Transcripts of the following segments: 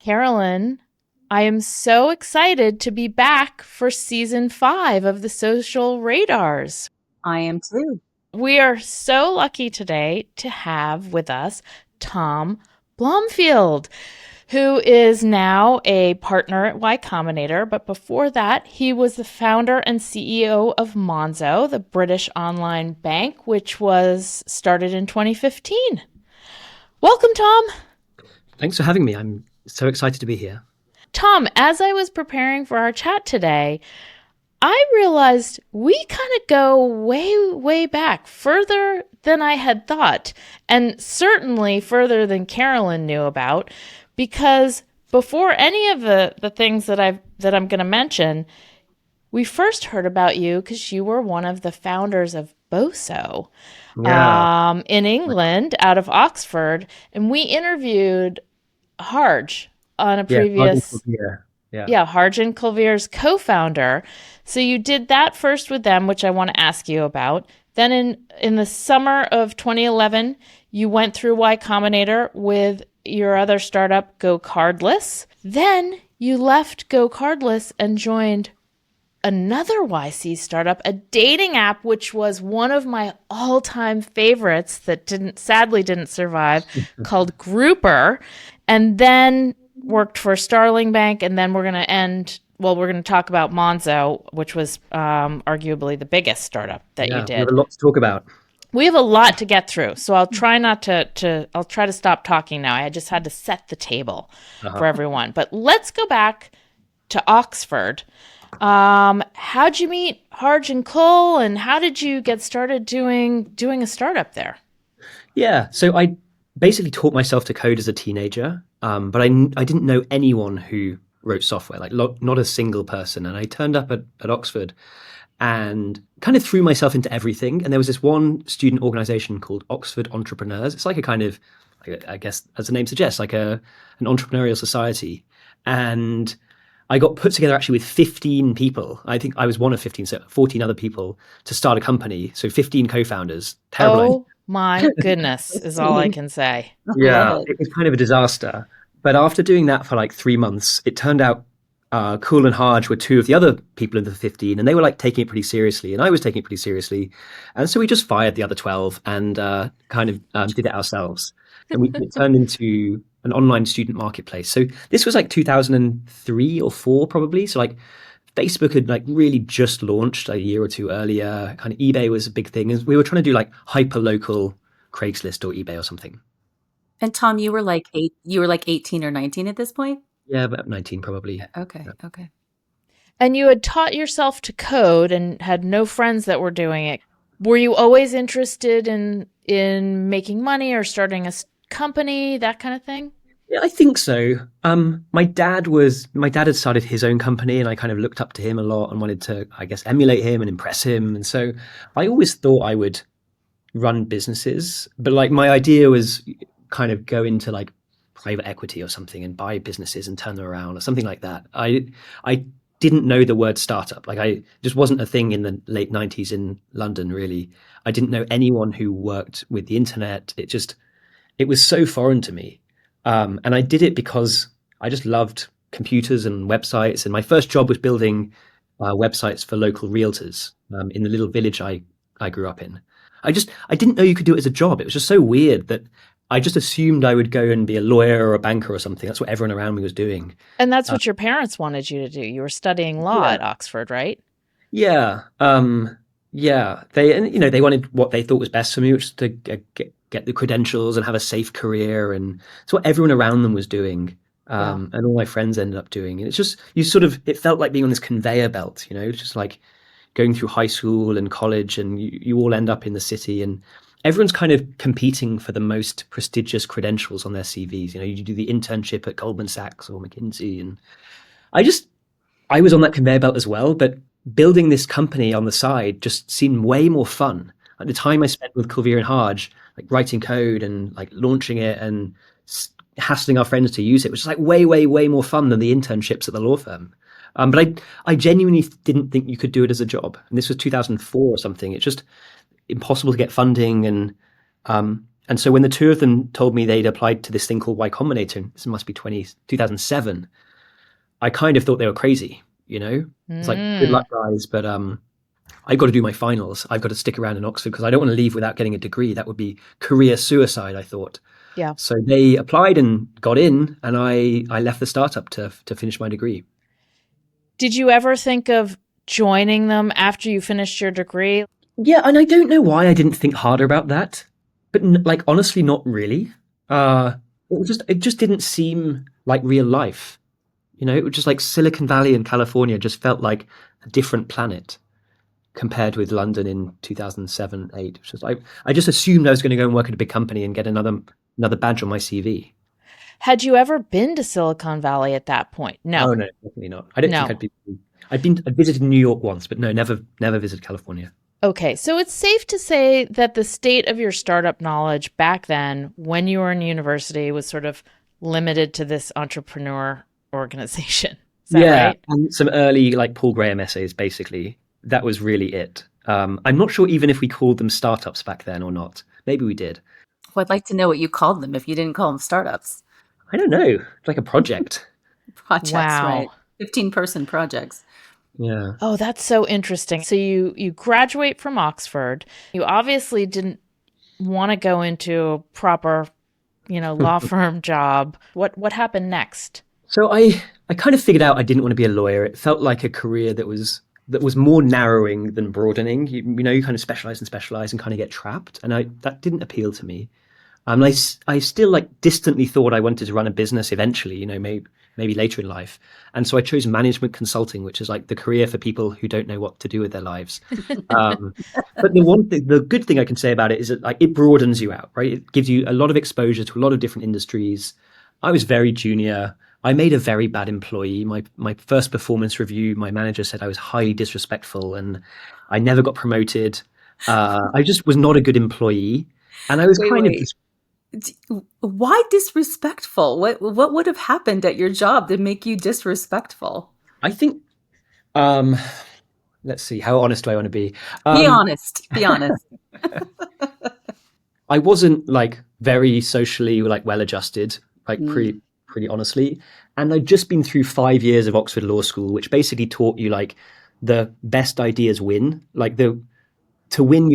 Carolyn, I am so excited to be back for season 5 of the Social Radars. I am too. We are so lucky today to have with us Tom Blomfield, who is now a partner at Y Combinator. But before that, he was the founder and CEO of Monzo, the British online bank, which was started in 2015. Welcome, Tom. Thanks for having me. I'm so excited to be here. Tom, as I was preparing for our chat today, I realized we kind of go way, way back, further than I had thought, and certainly further than Carolyn knew about, because before any of the things that I'm going to mention, we first heard about you because you were one of the founders of Boso in England, out of Oxford, and we interviewed Harj on a previous... Harj and Culvier's co-founder. So you did that first with them, which I want to ask you about. Then in the summer of 2011, you went through Y Combinator with your other startup, GoCardless. Then you left GoCardless and joined another YC startup, a dating app, which was one of my all-time favorites that sadly didn't survive, called Grouper. And then worked for Starling Bank, and then we're going to talk about Monzo, which was arguably the biggest startup that you did. We have a lot to talk about. We have a lot to get through, so I'll try I'll try to stop talking now. I just had to set the table for everyone. But let's go back to Oxford. How'd you meet Harj and Cole, and how did you get started doing a startup there? Yeah, so I basically taught myself to code as a teenager, but I didn't know anyone who wrote software, like not a single person. And I turned up at Oxford and kind of threw myself into everything. And there was this one student organization called Oxford Entrepreneurs. It's like a kind of, I guess, as the name suggests, like an entrepreneurial society. And I got put together actually with 15 people. I think I was one of 15, so 14 other people to start a company. So 15 co-founders. Terrible idea. My goodness is all I can say. Yeah, it was kind of a disaster. But after doing that for like 3 months, it turned out Cool and Harj were two of the other people in the 15, and they were like taking it pretty seriously, and I was taking it pretty seriously. And so we just fired the other 12 and kind of did it ourselves. And it turned into an online student marketplace. So this was like 2003 or 4 probably. So like Facebook had like really just launched a year or two earlier. Kind of eBay was a big thing. And we were trying to do like hyper local Craigslist or eBay or something. And Tom, you were like 18 or 19 at this point? Yeah, about 19 probably. Okay. Yeah. Okay. And you had taught yourself to code and had no friends that were doing it. Were you always interested in making money or starting a company, that kind of thing? Yeah, I think so. My dad had started his own company, and I kind of looked up to him a lot and wanted to, I guess, emulate him and impress him. And so I always thought I would run businesses, but like my idea was kind of go into like private equity or something and buy businesses and turn them around or something like that. I didn't know the word startup. Like I just wasn't a thing in the late 90s in London, really. I didn't know anyone who worked with the internet. It was so foreign to me. And I did it because I just loved computers and websites. And my first job was building websites for local realtors in the little village I grew up in. I didn't know you could do it as a job. It was just so weird that I just assumed I would go and be a lawyer or a banker or something. That's what everyone around me was doing. And that's what your parents wanted you to do. You were studying law at Oxford, right? Yeah. Yeah. They wanted what they thought was best for me, which was to get the credentials and have a safe career. And it's what everyone around them was doing. And all my friends ended up doing. And it's just, it felt like being on this conveyor belt, it's just like going through high school and college, and you all end up in the city, and everyone's kind of competing for the most prestigious credentials on their CVs. You do the internship at Goldman Sachs or McKinsey. And I was on that conveyor belt as well, but building this company on the side just seemed way more fun. At the time I spent with Culvier and Harj, like writing code and like launching it and hassling our friends to use it, which is like way, way, way more fun than the internships at the law firm. But I genuinely didn't think you could do it as a job. And this was 2004 or something. It's just impossible to get funding. And And so when the two of them told me they'd applied to this thing called Y Combinator, this must be 2007, I kind of thought they were crazy, you know? It's like, good luck, guys, but I've got to do my finals. I've got to stick around in Oxford because I don't want to leave without getting a degree. That would be career suicide, I thought. Yeah. So they applied and got in, and I left the startup to finish my degree. Did you ever think of joining them after you finished your degree? Yeah, and I don't know why I didn't think harder about that, but like honestly, not really. It just didn't seem like real life. You know, it was just like Silicon Valley in California just felt like a different planet compared with London in 2007, 8. Which was I just assumed I was going to go and work at a big company and get another badge on my CV. Had you ever been to Silicon Valley at that point? No. Oh no, definitely not. I don't think I'd visited New York once, but no, never visited California. Okay, so it's safe to say that the state of your startup knowledge back then, when you were in university, was sort of limited to this entrepreneur organization. Is that right? And some early like Paul Graham essays, basically. That was really it. I'm not sure even if we called them startups back then or not. Maybe we did. Well, I'd like to know what you called them if you didn't call them startups. I don't know. It's like a project. Projects, Wow. right? 15-person projects. Yeah. Oh, that's so interesting. So you graduate from Oxford. You obviously didn't want to go into a proper, law firm job. What happened next? So I kind of figured out I didn't want to be a lawyer. It felt like a career that was more narrowing than broadening. You kind of specialize and kind of get trapped. And that didn't appeal to me. I still like distantly thought I wanted to run a business eventually, maybe later in life. And so I chose management consulting, which is like the career for people who don't know what to do with their lives. But the good thing I can say about it is that like it broadens you out, right? It gives you a lot of exposure to a lot of different industries. I was very junior. I made a very bad employee. My first performance review, my manager said I was highly disrespectful and I never got promoted. I just was not a good employee. And I was Why disrespectful? What would have happened at your job to make you disrespectful? I think, let's see, how honest do I want to be? Be honest. Be honest. I wasn't like very socially like well-adjusted, like pretty honestly. And I'd just been through 5 years of Oxford Law School, which basically taught you like the best ideas win. Like to win,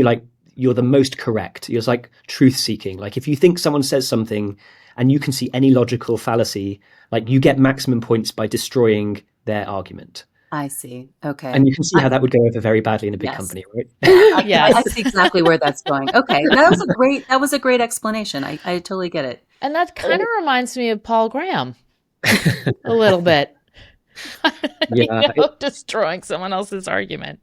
you're the most correct. You're like truth seeking. Like if you think someone says something and you can see any logical fallacy, like you get maximum points by destroying their argument. I see. Okay. And you can see how that would go over very badly in a big company, right? Yes. I see exactly where that's going. Okay. That was a great explanation. I totally get it. And that kind of reminds me of Paul Graham a little bit. Destroying someone else's argument.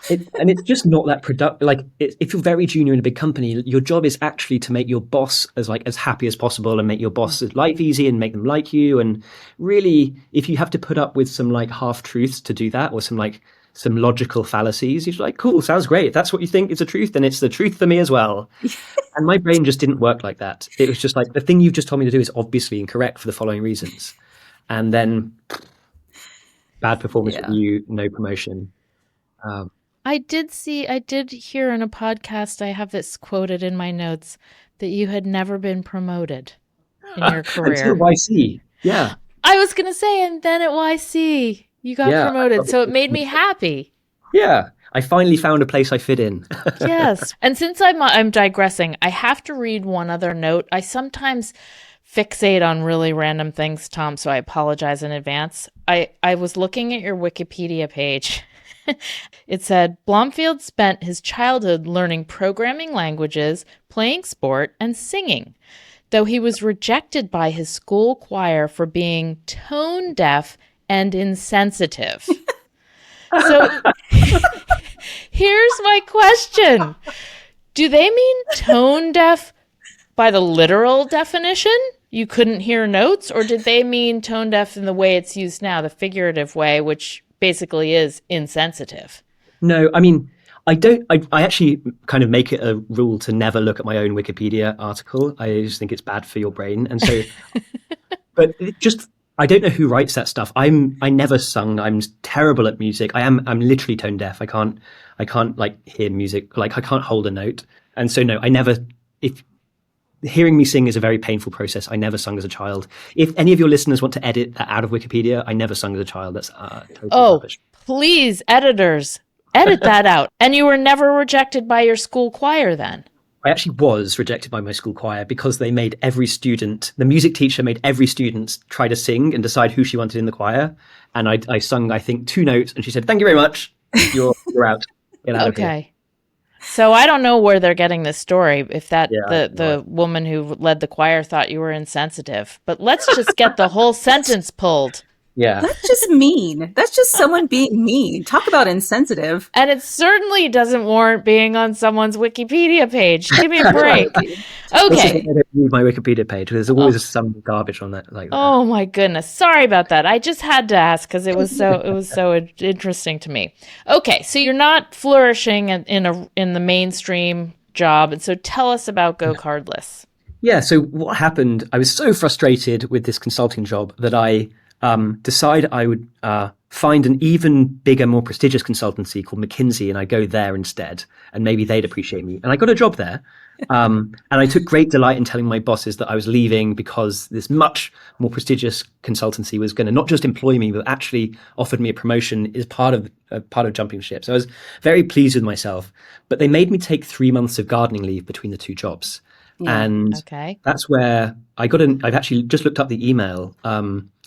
And it's just not that productive. Like if you're very junior in a big company, your job is actually to make your boss as happy as possible and make your boss's life easy and make them like you. And really, if you have to put up with some like half truths to do that, or some logical fallacies, you're like, cool, sounds great. If that's what you think is the truth, then it's the truth for me as well. And my brain just didn't work like that. It was just like, the thing you've just told me to do is obviously incorrect for the following reasons. And then bad performance review, no promotion. I did hear in a podcast, I have this quoted in my notes, that you had never been promoted in your career. Until YC, yeah. I was going to say, and then at YC, you got promoted. So it made me happy. Yeah. I finally found a place I fit in. Yes. And since I'm digressing, I have to read one other note. I sometimes fixate on really random things, Tom, so I apologize in advance. I was looking at your Wikipedia page. It said, Blomfield spent his childhood learning programming languages, playing sport, and singing, though he was rejected by his school choir for being tone deaf and insensitive. So here's my question. Do they mean tone deaf by the literal definition? You couldn't hear notes? Or did they mean tone deaf in the way it's used now, the figurative way, which basically is insensitive? No, I mean, I actually kind of make it a rule to never look at my own Wikipedia article. I just think it's bad for your brain. And so, but I don't know who writes that stuff. I never sung. I'm terrible at music. I'm literally tone deaf. I can't like hear music. Like I can't hold a note. And so no, I never, hearing me sing is a very painful process. I never sung as a child. If any of your listeners want to edit that out of Wikipedia, I never sung as a child. That's total rubbish. Please, editors, edit that out. And you were never rejected by your school choir then? I actually was rejected by my school choir because they made the music teacher made every student try to sing and decide who she wanted in the choir. And I sung, I think, 2 notes, and she said, "Thank you very much. You're out. Get out of here." Okay. So I don't know where they're getting this story, if the woman who led the choir thought you were insensitive. But let's just get the whole sentence pulled. Yeah. That's just mean. That's just someone being mean. Talk about insensitive. And it certainly doesn't warrant being on someone's Wikipedia page. Give me a break. Okay. I don't read my Wikipedia page. There's always some garbage on that. Oh my goodness. Sorry about that. I just had to ask because it was so interesting to me. Okay, so you're not flourishing in the mainstream job, and so tell us about GoCardless. Yeah. So what happened? I was so frustrated with this consulting job that I decided I would find an even bigger, more prestigious consultancy called McKinsey, and I go there instead, and maybe they'd appreciate me. And I got a job there. And I took great delight in telling my bosses that I was leaving because this much more prestigious consultancy was going to not just employ me, but actually offered me a promotion as part of jumping ship. So I was very pleased with myself. But they made me take 3 months of gardening leave between the 2 jobs. Yeah. And that's where I've actually just looked up the email.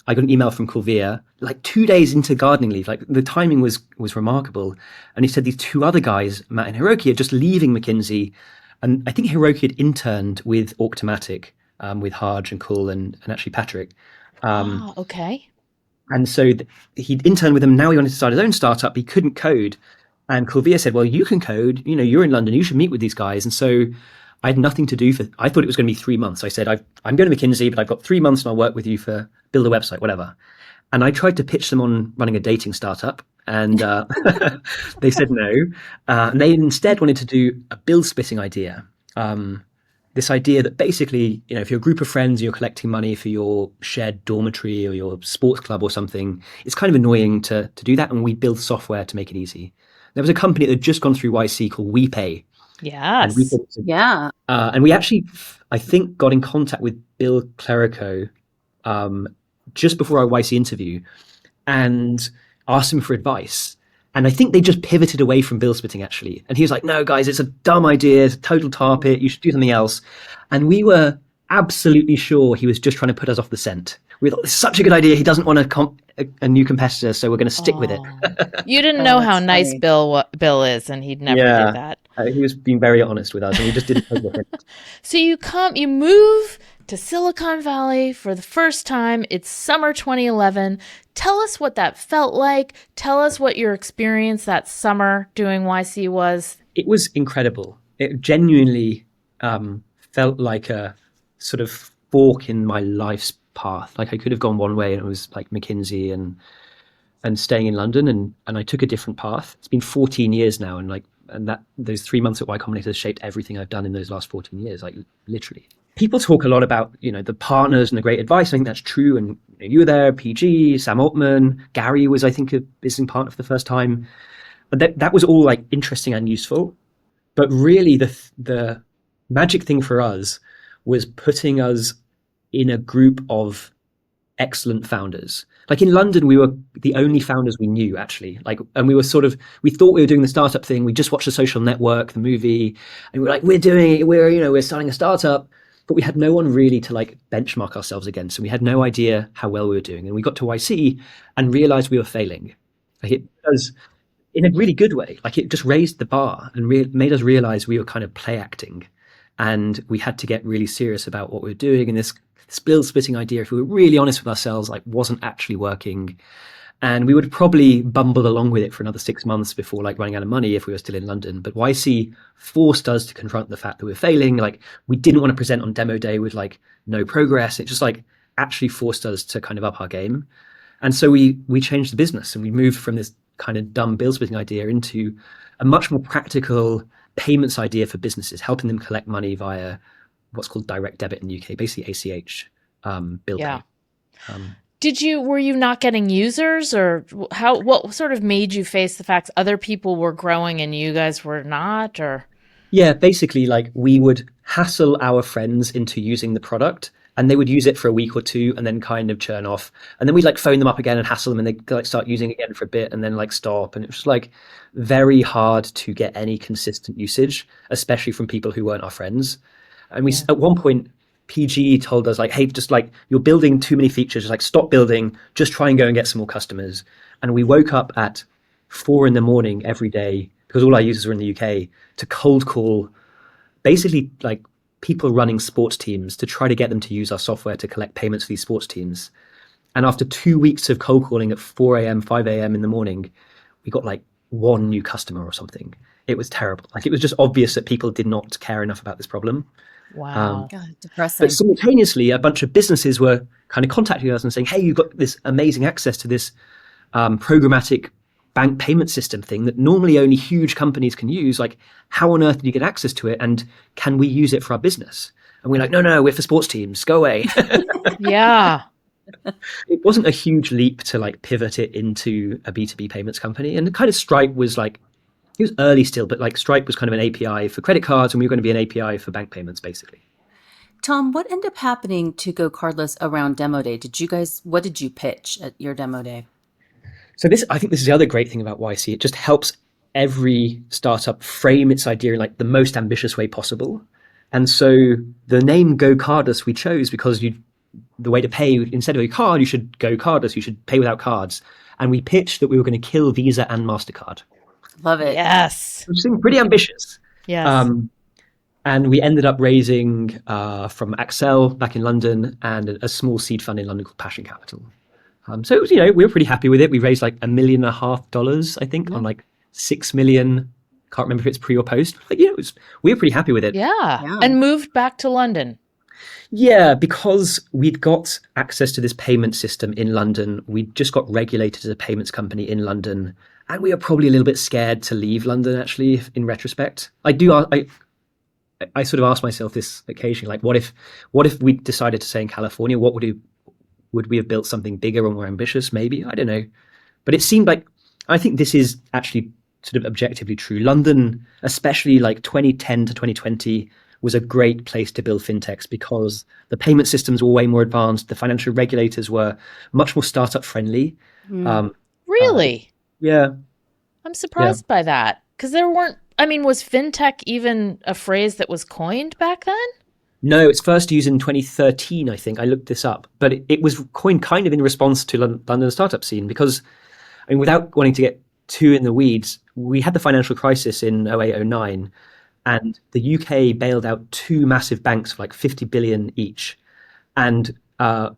I got an email from Coolvia like 2 days into gardening leave. Like the timing was remarkable. And he said these 2 other guys, Matt and Hiroki, are just leaving McKinsey. And I think Hiroki had interned with Auctomatic, with Harj and Cool and actually Patrick. Okay. And so he'd interned with them. Now he wanted to start his own startup. He couldn't code. And Coolvia said, "Well, you can code. You're in London. You should meet with these guys." And so I had nothing to do I thought it was going to be 3 months. I said, I'm going to McKinsey, but I've got 3 months and I'll work with you for build a website, whatever. And I tried to pitch them on running a dating startup, and they said no. And they instead wanted to do a bill splitting idea. This idea that basically, if you're a group of friends, you're collecting money for your shared dormitory or your sports club or something, it's kind of annoying to do that. And we build software to make it easy. There was a company that had just gone through YC called WePay. Yes. And we actually, I think, got in contact with Bill Clerico just before our YC interview and asked him for advice. And I think they just pivoted away from bill splitting, actually. And he was like, "No, guys, it's a dumb idea. It's a total tar pit. You should do something else." And we were absolutely sure he was just trying to put us off the scent. We thought, "This is such a good idea. He doesn't want a new competitor, so we're going to stick with it." You didn't know how nice Bill is, and he'd never do that. He was being very honest with us, and we just didn't know him. So you move to Silicon Valley for the first time. It's summer 2011. Tell us what that felt like. Tell us what your experience that summer doing YC was. It was incredible. It genuinely felt like a sort of fork in my life's path. Like I could have gone one way, and it was like McKinsey and staying in London, and I took a different path. It's been 14 years now, and that those 3 months at Y Combinator has shaped everything I've done in those last 14 years, like literally. People talk a lot about, the partners and the great advice. I think that's true. And you were there, PG, Sam Altman, Gary was, I think, a business partner for the first time. But that was all like interesting and useful. But really the magic thing for us was putting us in a group of excellent founders. Like in London, we were the only founders we knew, actually. And we thought we were doing the startup thing. We just watched The Social Network, the movie, and we were like, we're doing it. We're starting a startup. But we had no one really to benchmark ourselves against. And we had no idea how well we were doing. And we got to YC and realized we were failing. It was in a really good way. It just raised the bar and made us realize we were kind of play acting. And we had to get really serious about what we were doing. And this bill splitting idea, if we were really honest with ourselves, wasn't actually working. And we would have probably bumbled along with it for another 6 months before running out of money if we were still in London. But YC forced us to confront the fact that we were failing. We didn't want to present on demo day with no progress. It just actually forced us to kind of up our game. And so we changed the business, and we moved from this kind of dumb bill splitting idea into a much more practical payments idea for businesses, helping them collect money via what's called direct debit in the UK, basically ACH bill pay. Were you not getting users, or what sort of made you face the fact other people were growing and you guys were not, or? Yeah, basically we would hassle our friends into using the product, and they would use it for a week or two and then kind of churn off, and then we'd like phone them up again and hassle them, and they like start using it again for a bit and then like stop, and it was like very hard to get any consistent usage, especially from people who weren't our friends. And we at one point PG told us like, hey, just like you're building too many features, just like stop building, just try and go and get some more customers. And we woke up at 4 a.m. every day, because all our users were in the UK, to cold call basically like people running sports teams to try to get them to use our software to collect payments for these sports teams. And after 2 weeks of cold calling at 4 a.m., 5 a.m. in the morning, we got like one new customer or something. It was terrible. Like it was just obvious that people did not care enough about this problem. Wow. God, depressing. But simultaneously, a bunch of businesses were kind of contacting us and saying, hey, you've got this amazing access to this programmatic bank payment system thing that normally only huge companies can use. Like, how on earth did you get access to it? And can we use it for our business? And we're like, no, we're for sports teams. Go away. Yeah. It wasn't a huge leap to like pivot it into a B2B payments company. And kind of Stripe was like, it was early still, but like Stripe was kind of an API for credit cards, and we were going to be an API for bank payments, basically. Tom, what ended up happening to GoCardless around demo day? What did you pitch at your demo day? So I think this is the other great thing about YC. It just helps every startup frame its idea in like the most ambitious way possible. And so the name GoCardless we chose because the way to pay, instead of a card, you should go cardless. You should pay without cards. And we pitched that we were going to kill Visa and MasterCard. Love it. Yes. Which seemed pretty ambitious. Yes. And we ended up raising from Accel back in London and a small seed fund in London called Passion Capital. So it was, we were pretty happy with it. We raised like $1.5 million, I think, on like 6 million. Can't remember if it's pre or post. But we were pretty happy with it. Yeah. And moved back to London. Yeah, because we'd got access to this payment system in London. We'd just got regulated as a payments company in London. And we were probably a little bit scared to leave London, actually, in retrospect. I sort of ask myself this occasionally, like, what if we decided to stay in California? What would we have built something bigger or more ambitious? Maybe, I don't know. But it seemed like, I think this is actually sort of objectively true. London, especially like 2010 to 2020, was a great place to build fintechs because the payment systems were way more advanced. The financial regulators were much more startup friendly. Really? Yeah. I'm surprised by that because was fintech even a phrase that was coined back then? No, it's first used in 2013, I think. I looked this up, but it was coined kind of in response to London startup scene because, without wanting to get too in the weeds, we had the financial crisis in 08, 09, and the UK bailed out two massive banks for like 50 billion each. And the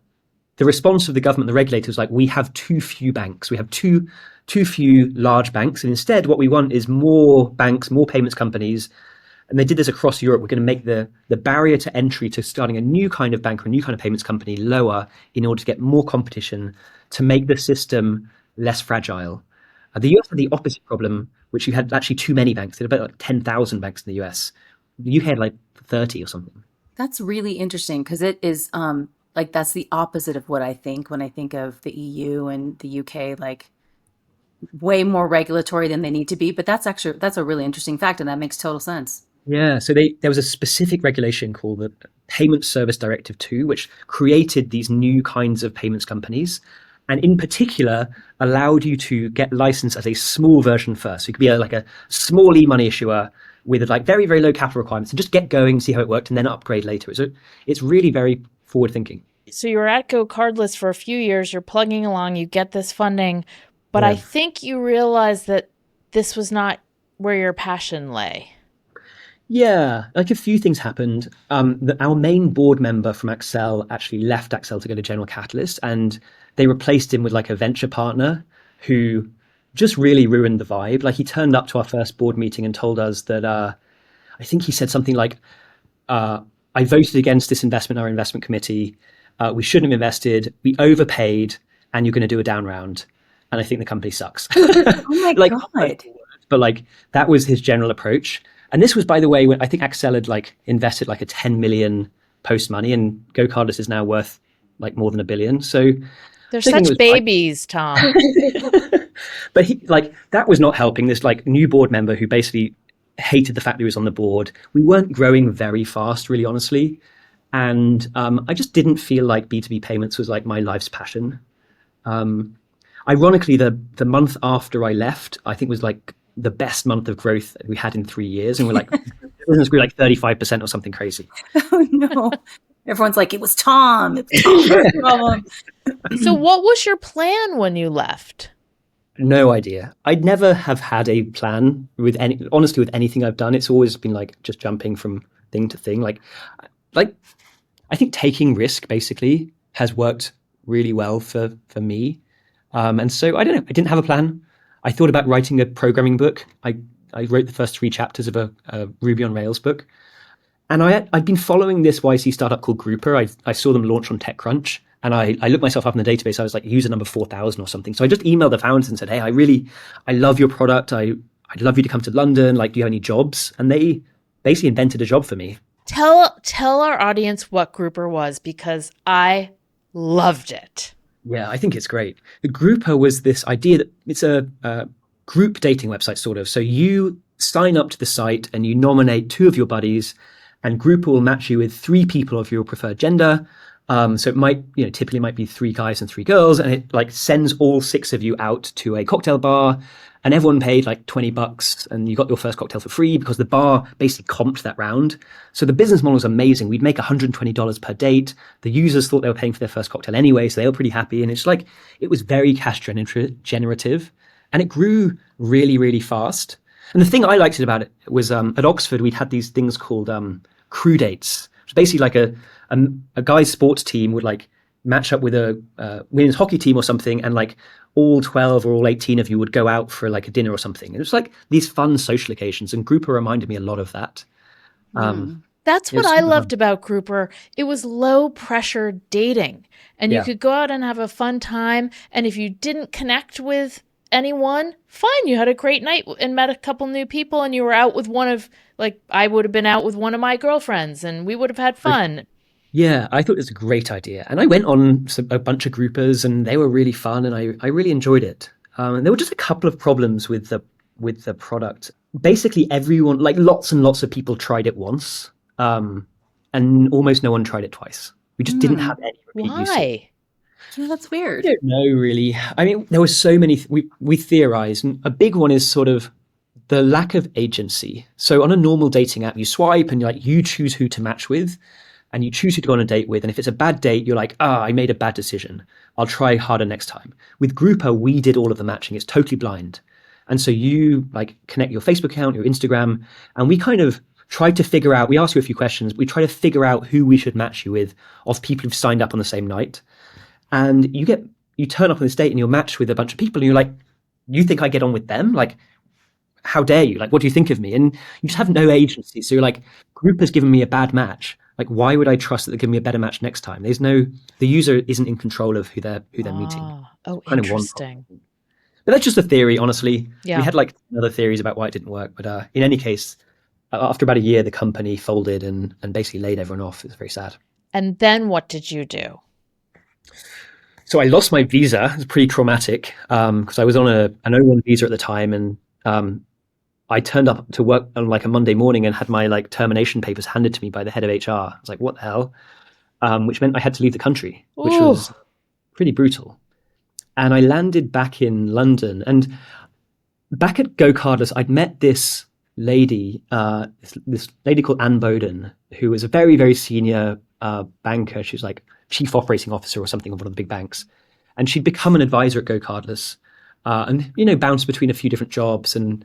response of the government, the regulators, was like, we have too few banks. We have too few large banks. And instead, what we want is more banks, more payments companies. And they did this across Europe. We're going to make the barrier to entry to starting a new kind of bank or a new kind of payments company lower in order to get more competition, to make the system less fragile. The US had the opposite problem, which you had actually too many banks. There were about like 10,000 banks in the US. The UK had like 30 or something. That's really interesting because it is that's the opposite of what I think when I think of the EU and the UK, like way more regulatory than they need to be. But that's a really interesting fact, and that makes total sense. Yeah, so there was a specific regulation called the Payment Service Directive 2, which created these new kinds of payments companies, and in particular allowed you to get licensed as a small version first. So you could be like a small e-money issuer with like very, very low capital requirements and just get going, see how it worked, and then upgrade later. So it's really very forward thinking. So you were at GoCardless for a few years, you're plugging along, you get this funding, but I think you realized that this was not where your passion lay. Yeah, like a few things happened. Our main board member from Accel actually left Accel to go to General Catalyst, and they replaced him with like a venture partner who just really ruined the vibe. Like he turned up to our first board meeting and told us that, I think he said something like, I voted against this investment in our investment committee. We shouldn't have invested. We overpaid, and you're going to do a down round. And I think the company sucks. Oh my God. But like that was his general approach. And this was, by the way, when I think Accel had like invested like a 10 million post money, and GoCardless is now worth like more than $1 billion. So they're such babies, Tom. But that was not helping. This like new board member who basically hated the fact that he was on the board. We weren't growing very fast, really, honestly. And I just didn't feel like B2B payments was like my life's passion. Ironically, the month after I left, I think was like the best month of growth we had in 3 years. And we're like, the business grew like 35% or something crazy. Oh, no. Everyone's like, it was Tom. It was Tom's problem. So what was your plan when you left? No idea. I'd never have had a plan with honestly, with anything I've done. It's always been like just jumping from thing to thing. Like I think taking risk basically has worked really well for me. And so I don't know. I didn't have a plan. I thought about writing a programming book. I wrote the first 3 chapters of a Ruby on Rails book. And I'd been following this YC startup called Grouper. I saw them launch on TechCrunch, and I looked myself up in the database. I was like user number 4,000 or something. So I just emailed the founders and said, hey, I love your product. I'd love you to come to London. Like, do you have any jobs? And they basically invented a job for me. Tell our audience what Grouper was, because I loved it. Yeah, I think it's great. The Grouper was this idea that it's a group dating website, sort of. So you sign up to the site and you nominate 2 of your buddies, and Grouper will match you with 3 people of your preferred gender. So it might, typically might be 3 guys and 3 girls, and it like sends all 6 of you out to a cocktail bar, and everyone paid like $20, and you got your first cocktail for free because the bar basically comped that round. So the business model is amazing. We'd make $120 per date. The users thought they were paying for their first cocktail anyway, so they were pretty happy. And it's like, it was very cash generative, and it grew really, really fast. And the thing I liked about it was at Oxford, we'd had these things called crew dates. It's basically like a guy's sports team would like match up with a women's hockey team or something, and like all 12 or all 18 of you would go out for like a dinner or something. It was like these fun social occasions, and Grouper reminded me a lot of that. That's what I loved about Grouper. It was low pressure dating, and you could go out and have a fun time. And if you didn't connect with anyone, fine, you had a great night and met a couple new people, and you were out with I would have been out with one of my girlfriends, and we would have had fun. Yeah, I thought it was a great idea. And I went on a bunch of groupers, and they were really fun, and I really enjoyed it. And there were just a couple of problems with the product. Basically everyone, like lots and lots of people tried it once, and almost no one tried it twice. We just didn't have any repeat usage. Why? Yeah, that's weird. I don't know, really. I mean, there were so many, we theorized, and a big one is sort of the lack of agency. So on a normal dating app, you swipe and you choose who to match with, and you choose who to go on a date with. And if it's a bad date, you're like, I made a bad decision. I'll try harder next time. With Grouper, we did all of the matching. It's totally blind. And so you like connect your Facebook account, your Instagram, and we kind of tried to figure out, we asked you a few questions. We try to figure out who we should match you with of people who've signed up on the same night. And you turn up on this date and you're matched with a bunch of people, and you're like, you think I get on with them? Like, how dare you? Like, what do you think of me? And you just have no agency. So you're like, Grouper's given me a bad match. Like, why would I trust that they'll give me a better match next time? The user isn't in control of who they're meeting. Oh, interesting. But that's just a theory, honestly. Yeah. We had like other theories about why it didn't work. But in any case, after about a year, the company folded and basically laid everyone off. It's very sad. And then what did you do? So I lost my visa. It was pretty traumatic because I was on an O1 visa at the time, and I turned up to work on like a Monday morning and had my like termination papers handed to me by the head of HR. I was like, what the hell? Which meant I had to leave the country, which was pretty brutal. And I landed back in London, and back at GoCardless, I'd met this lady, this lady called Anne Bowden, who was a very, very senior banker. She was like chief operating officer or something of one of the big banks. And she'd become an advisor at GoCardless and, bounced between a few different jobs. And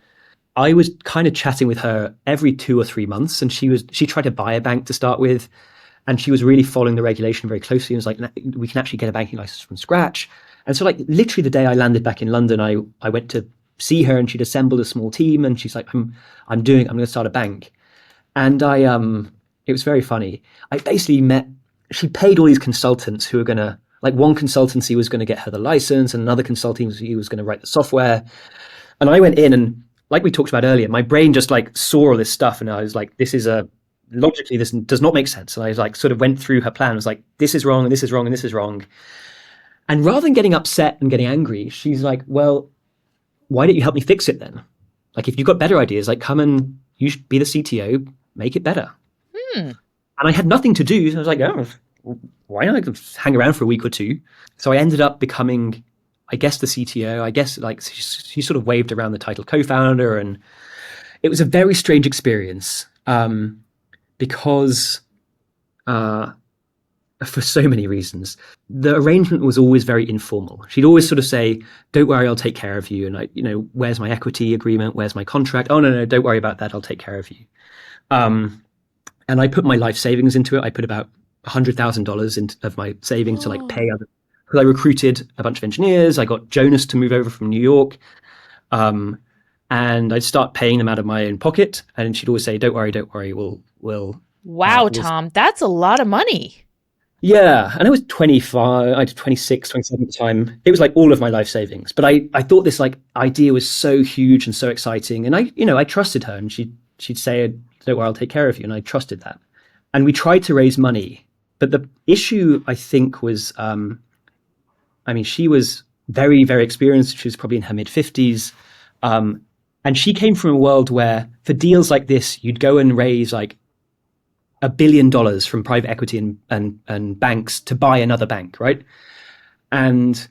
I was kind of chatting with her every 2 or 3 months. And she tried to buy a bank to start with. And she was really following the regulation very closely. And was like, we can actually get a banking license from scratch. And so like literally the day I landed back in London, I went to see her, and she'd assembled a small team, and she's like, I'm going to start a bank. And it was very funny. I basically she paid all these consultants who were going to, like one consultancy was going to get her the license, and another consultancy was going to write the software. And I went in, and like we talked about earlier, my brain just like saw all this stuff, and I was like, logically, this does not make sense. And I like sort of went through her plan. I was like, this is wrong, and this is wrong, and this is wrong. And rather than getting upset and getting angry, she's like, well, why don't you help me fix it then? Like, if you've got better ideas, like come and you should be the CTO, make it better. Hmm. And I had nothing to do. So I was like, oh, why not just hang around for a week or two? So I ended up becoming, I guess, the CTO. I guess like she sort of waved around the title co-founder, and it was a very strange experience because for so many reasons. The arrangement was always very informal. She'd always sort of say, don't worry, I'll take care of you. And where's my equity agreement? Where's my contract? Oh, no, don't worry about that. I'll take care of you. And I put my life savings into it. I put about $100,000 of my savings to like pay other, because I recruited a bunch of engineers. I got Jonas to move over from New York. And I'd start paying them out of my own pocket. And she'd always say, don't worry, we'll. Wow, Tom, that's a lot of money. Yeah. And I was 25, I was 26, 27 at the time. It was like all of my life savings. But I thought this like idea was so huge and so exciting. And I trusted her, and she'd say, don't worry, I'll take care of you. And I trusted that. And we tried to raise money. But the issue, I think, was, she was very, very experienced. She was probably in her mid-50s. And she came from a world where for deals like this, you'd go and raise like $1 billion from private equity and banks to buy another bank, right? And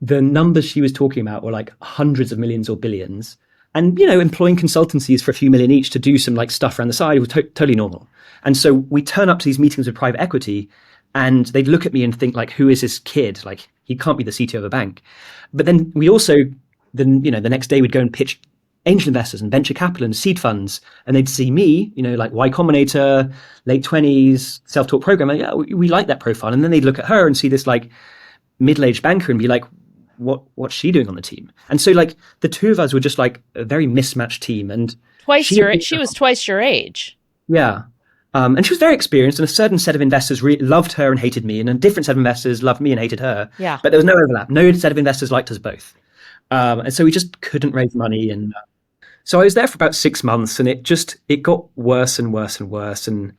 the numbers she was talking about were like hundreds of millions or billions. And, employing consultancies for a few million each to do some like stuff around the side was totally normal. And so we turn up to these meetings with private equity, and they'd look at me and think like, who is this kid? Like, he can't be the CTO of a bank. But then we also, the next day we'd go and pitch angel investors and venture capital and seed funds, and they'd see me, like Y Combinator, late 20s, self-taught programmer. Yeah, we like that profile. And then they'd look at her and see this like middle-aged banker and be like, what's she doing on the team? And so like the two of us were just like a very mismatched team. And she was twice your age. Yeah. And she was very experienced, and a certain set of investors loved her and hated me, and a different set of investors loved me and hated her. Yeah. But there was no overlap. No set of investors liked us both. And so we just couldn't raise money. And so I was there for about 6 months, and it got worse and worse and worse. And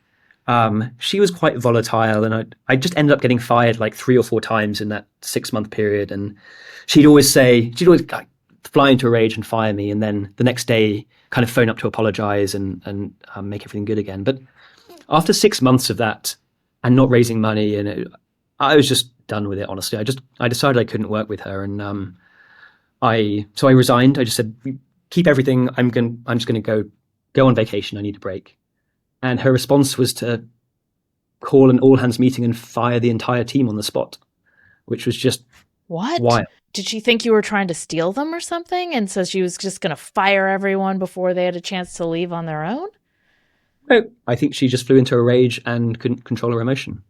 she was quite volatile, and I just ended up getting fired like 3 or 4 times in that 6-month period. And she'd always like, fly into a rage and fire me, and then the next day kind of phone up to apologize and make everything good again. But after 6 months of that and not raising money, I was just done with it, honestly. I decided I couldn't work with her, and so I resigned. I just said, keep everything. I'm just going to go on vacation. I need a break. And her response was to call an all hands meeting and fire the entire team on the spot, which was just wild. Did she think you were trying to steal them or something? And so she was just going to fire everyone before they had a chance to leave on their own? No, I think she just flew into a rage and couldn't control her emotion.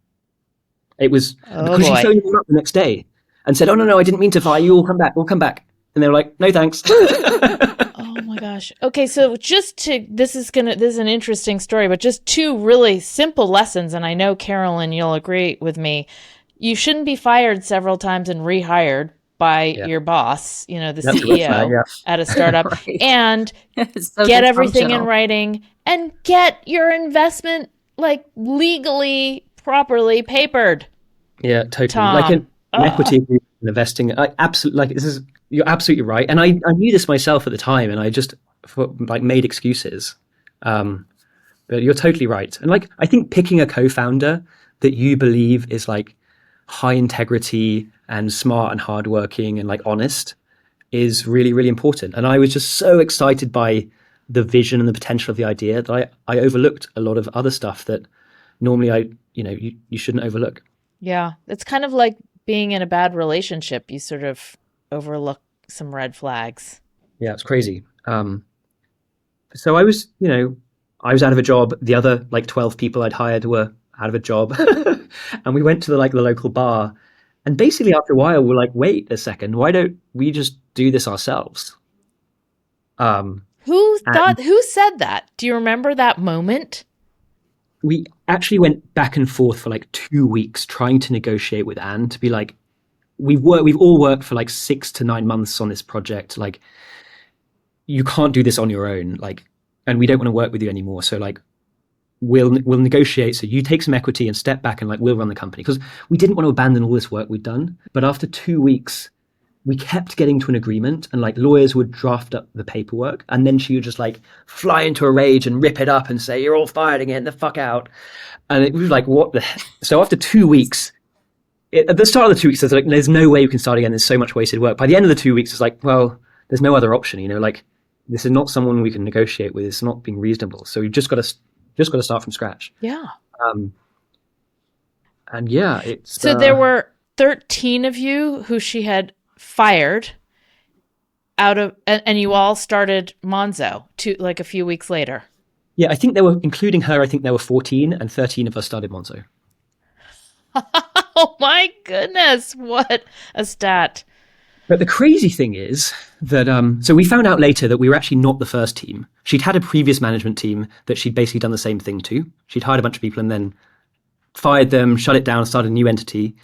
It was because she phoned them up the next day and said, oh, no, I didn't mean to fire you. We'll come back. And they were like, no, thanks. Oh my gosh. Okay. So this is an interesting story, but just 2 really simple lessons. And I know, Carolyn, you'll agree with me. You shouldn't be fired several times and rehired by your boss, the CEO at a startup, right. And so get everything in writing and get your investment like legally, properly papered. Yeah, totally. Tom. Like an equity agreement and investing. You're absolutely right. And I knew this myself at the time, and I just made excuses. But you're totally right. And like, I think picking a co-founder that you believe is like high integrity and smart and hardworking and like honest is really, really important. And I was just so excited by the vision and the potential of the idea that I overlooked a lot of other stuff that normally you shouldn't overlook. Yeah. It's kind of like being in a bad relationship. You sort of overlook some red flags. Yeah, it's crazy. So I was out of a job. The other like 12 people I'd hired were out of a job. And we went to the local bar. And basically after a while, we're like, wait a second, why don't we just do this ourselves? Who said that? Do you remember that moment? We actually went back and forth for like 2 weeks trying to negotiate with Anne to be like, we've all worked for like 6 to 9 months on this project. Like, you can't do this on your own. Like, and we don't want to work with you anymore. So like, we'll negotiate. So you take some equity and step back, and like, we'll run the company, because we didn't want to abandon all this work we'd done. But after 2 weeks, we kept getting to an agreement, and like lawyers would draft up the paperwork, and then she would just like fly into a rage and rip it up and say, "You're all fired again, the fuck out." And it was like, what the so after 2 weeks, at the start of the 2 weeks, there's no way we can start again, there's so much wasted work. By the end of the 2 weeks, it's like, well, there's no other option, like this is not someone we can negotiate with, it's not being reasonable, so we've just got to start from scratch. Yeah. And yeah, it's So there were 13 of you who she had fired out of, and you all started Monzo like a few weeks later. Yeah, I think there were, including her, I think there were 14, and 13 of us started Monzo. Oh my goodness, what a stat. But the crazy thing is that, so we found out later that we were actually not the first team. She'd had a previous management team that she'd basically done the same thing to. She'd hired a bunch of people and then fired them, shut it down, started a new entity.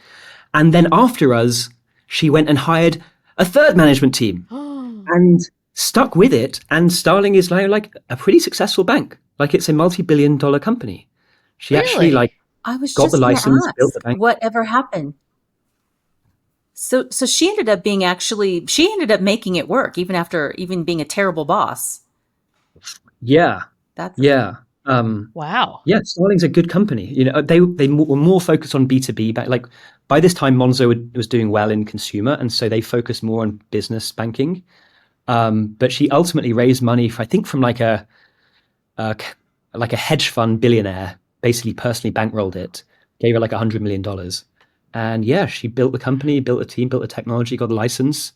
And then after us, she went and hired a third management team and stuck with it. And Starling is now like a pretty successful bank. Like it's a multi-billion-dollar company. She Really? actually like I was got just the gonna license, ask, built the bank. whatever happened? So she ended up making it work even after being a terrible boss. Yeah. That's Yeah. Wow. Yeah, Starling's a good company. They were more focused on B2B. Like by this time, Monzo was doing well in consumer, and so they focused more on business banking. But she ultimately raised money, I think, from like a hedge fund billionaire. Basically, personally bankrolled it, gave her like $100 million, and yeah, she built the company, built a team, built the technology, got a license.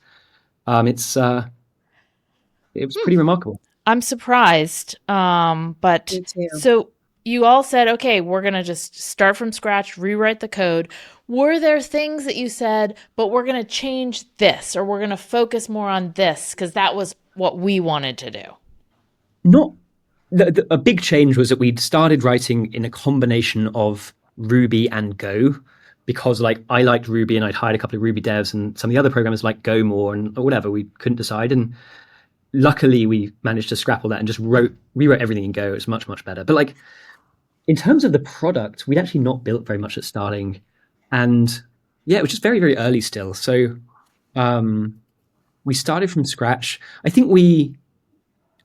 It was pretty remarkable. I'm surprised. But Me too. so you all said, okay, we're going to just start from scratch, rewrite the code. Were there things that you said, but we're going to change this, or we're going to focus more on this because that was what we wanted to do? Not a big change was that we'd started writing in a combination of Ruby and Go, because like I liked Ruby and I'd hired a couple of Ruby devs, and some of the other programmers liked Go more, and or whatever, we couldn't decide. And luckily we managed to scrap all that and just rewrote everything in Go. It's much, much better. But like in terms of the product, we'd actually not built very much at Starling. And yeah, it was just very, very early still. So we started from scratch. I think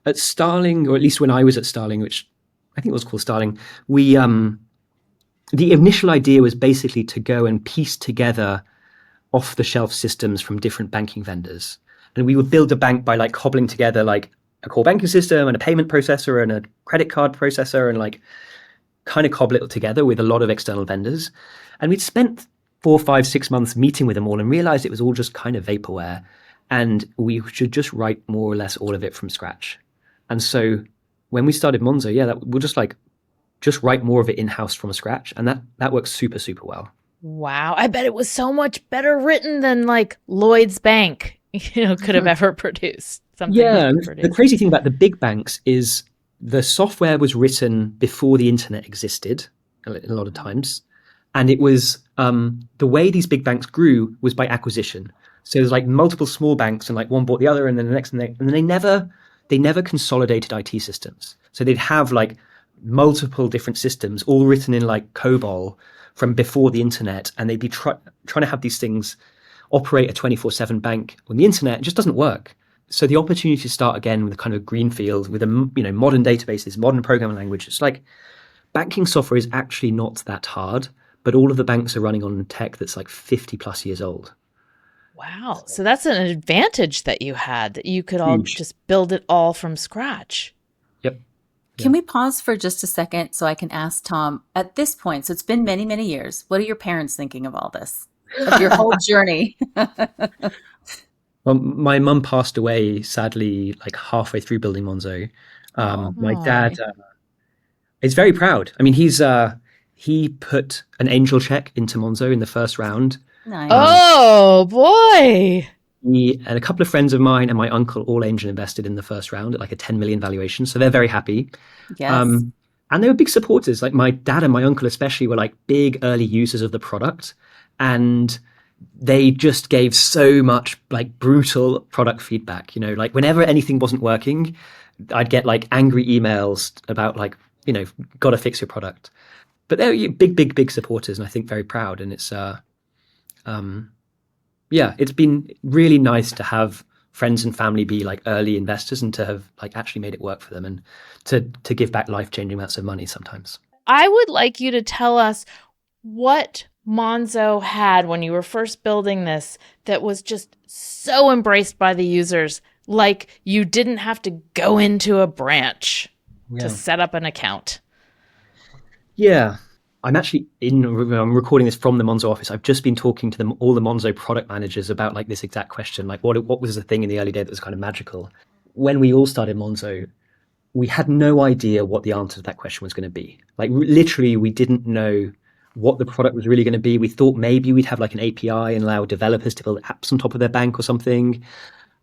at Starling, or at least when I was at Starling, which I think it was called Starling, the initial idea was basically to go and piece together off-the-shelf systems from different banking vendors. And we would build a bank by like cobbling together like a core banking system and a payment processor and a credit card processor, and like kind of cobble it together with a lot of external vendors. And we'd spent 4, 5, 6 months meeting with them all and realized it was all just kind of vaporware, and we should just write more or less all of it from scratch. And so when we started Monzo, we'll just write more of it in-house from scratch. And that works super, super well. Wow. I bet it was so much better written than like Lloyd's Bank, could have ever produced something. Yeah. The crazy thing about the big banks is the software was written before the internet existed a lot of times. And it was, the way these big banks grew was by acquisition. So there's like multiple small banks, and like one bought the other, and then the next, and then they never consolidated IT systems. So they'd have like multiple different systems all written in like COBOL from before the internet, and they'd be trying to have these things operate a 24/7 bank on the internet. It just doesn't work. So the opportunity to start again with a kind of greenfield with modern databases, modern programming language. It's like banking software is actually not that hard, but all of the banks are running on tech that's like 50 plus years old. Wow. So that's an advantage that you had, that you could all just build it all from scratch. Yep. Can we pause for just a second so I can ask Tom, at this point, so it's been many, many years, what are your parents thinking of all this, of your whole journey? Well, my mum passed away, sadly, like halfway through building Monzo. My dad is very proud. I mean, he put an angel check into Monzo in the first round. Nice. Oh, boy. Me and a couple of friends of mine and my uncle all angel invested in the first round at like a 10 million valuation. So they're very happy. Yes. And they were big supporters. Like my dad and my uncle especially were like big early users of the product. And they just gave so much like brutal product feedback. Like whenever anything wasn't working, I'd get like angry emails about like, got to fix your product. But they're big, big, big supporters, and I think very proud. And it's yeah, it's been really nice to have friends and family be like early investors and to have like actually made it work for them and to give back life-changing amounts of money sometimes. I would like you to tell us what Monzo had when you were first building this that was just so embraced by the users, like you didn't have to go into a branch to set up an account. Yeah. I'm recording this from the Monzo office. I've just been talking to all the Monzo product managers about like this exact question, like what was the thing in the early days that was kind of magical? When we all started Monzo, we had no idea what the answer to that question was going to be. Like literally, we didn't know what the product was really going to be. We thought maybe we'd have like an API and allow developers to build apps on top of their bank or something.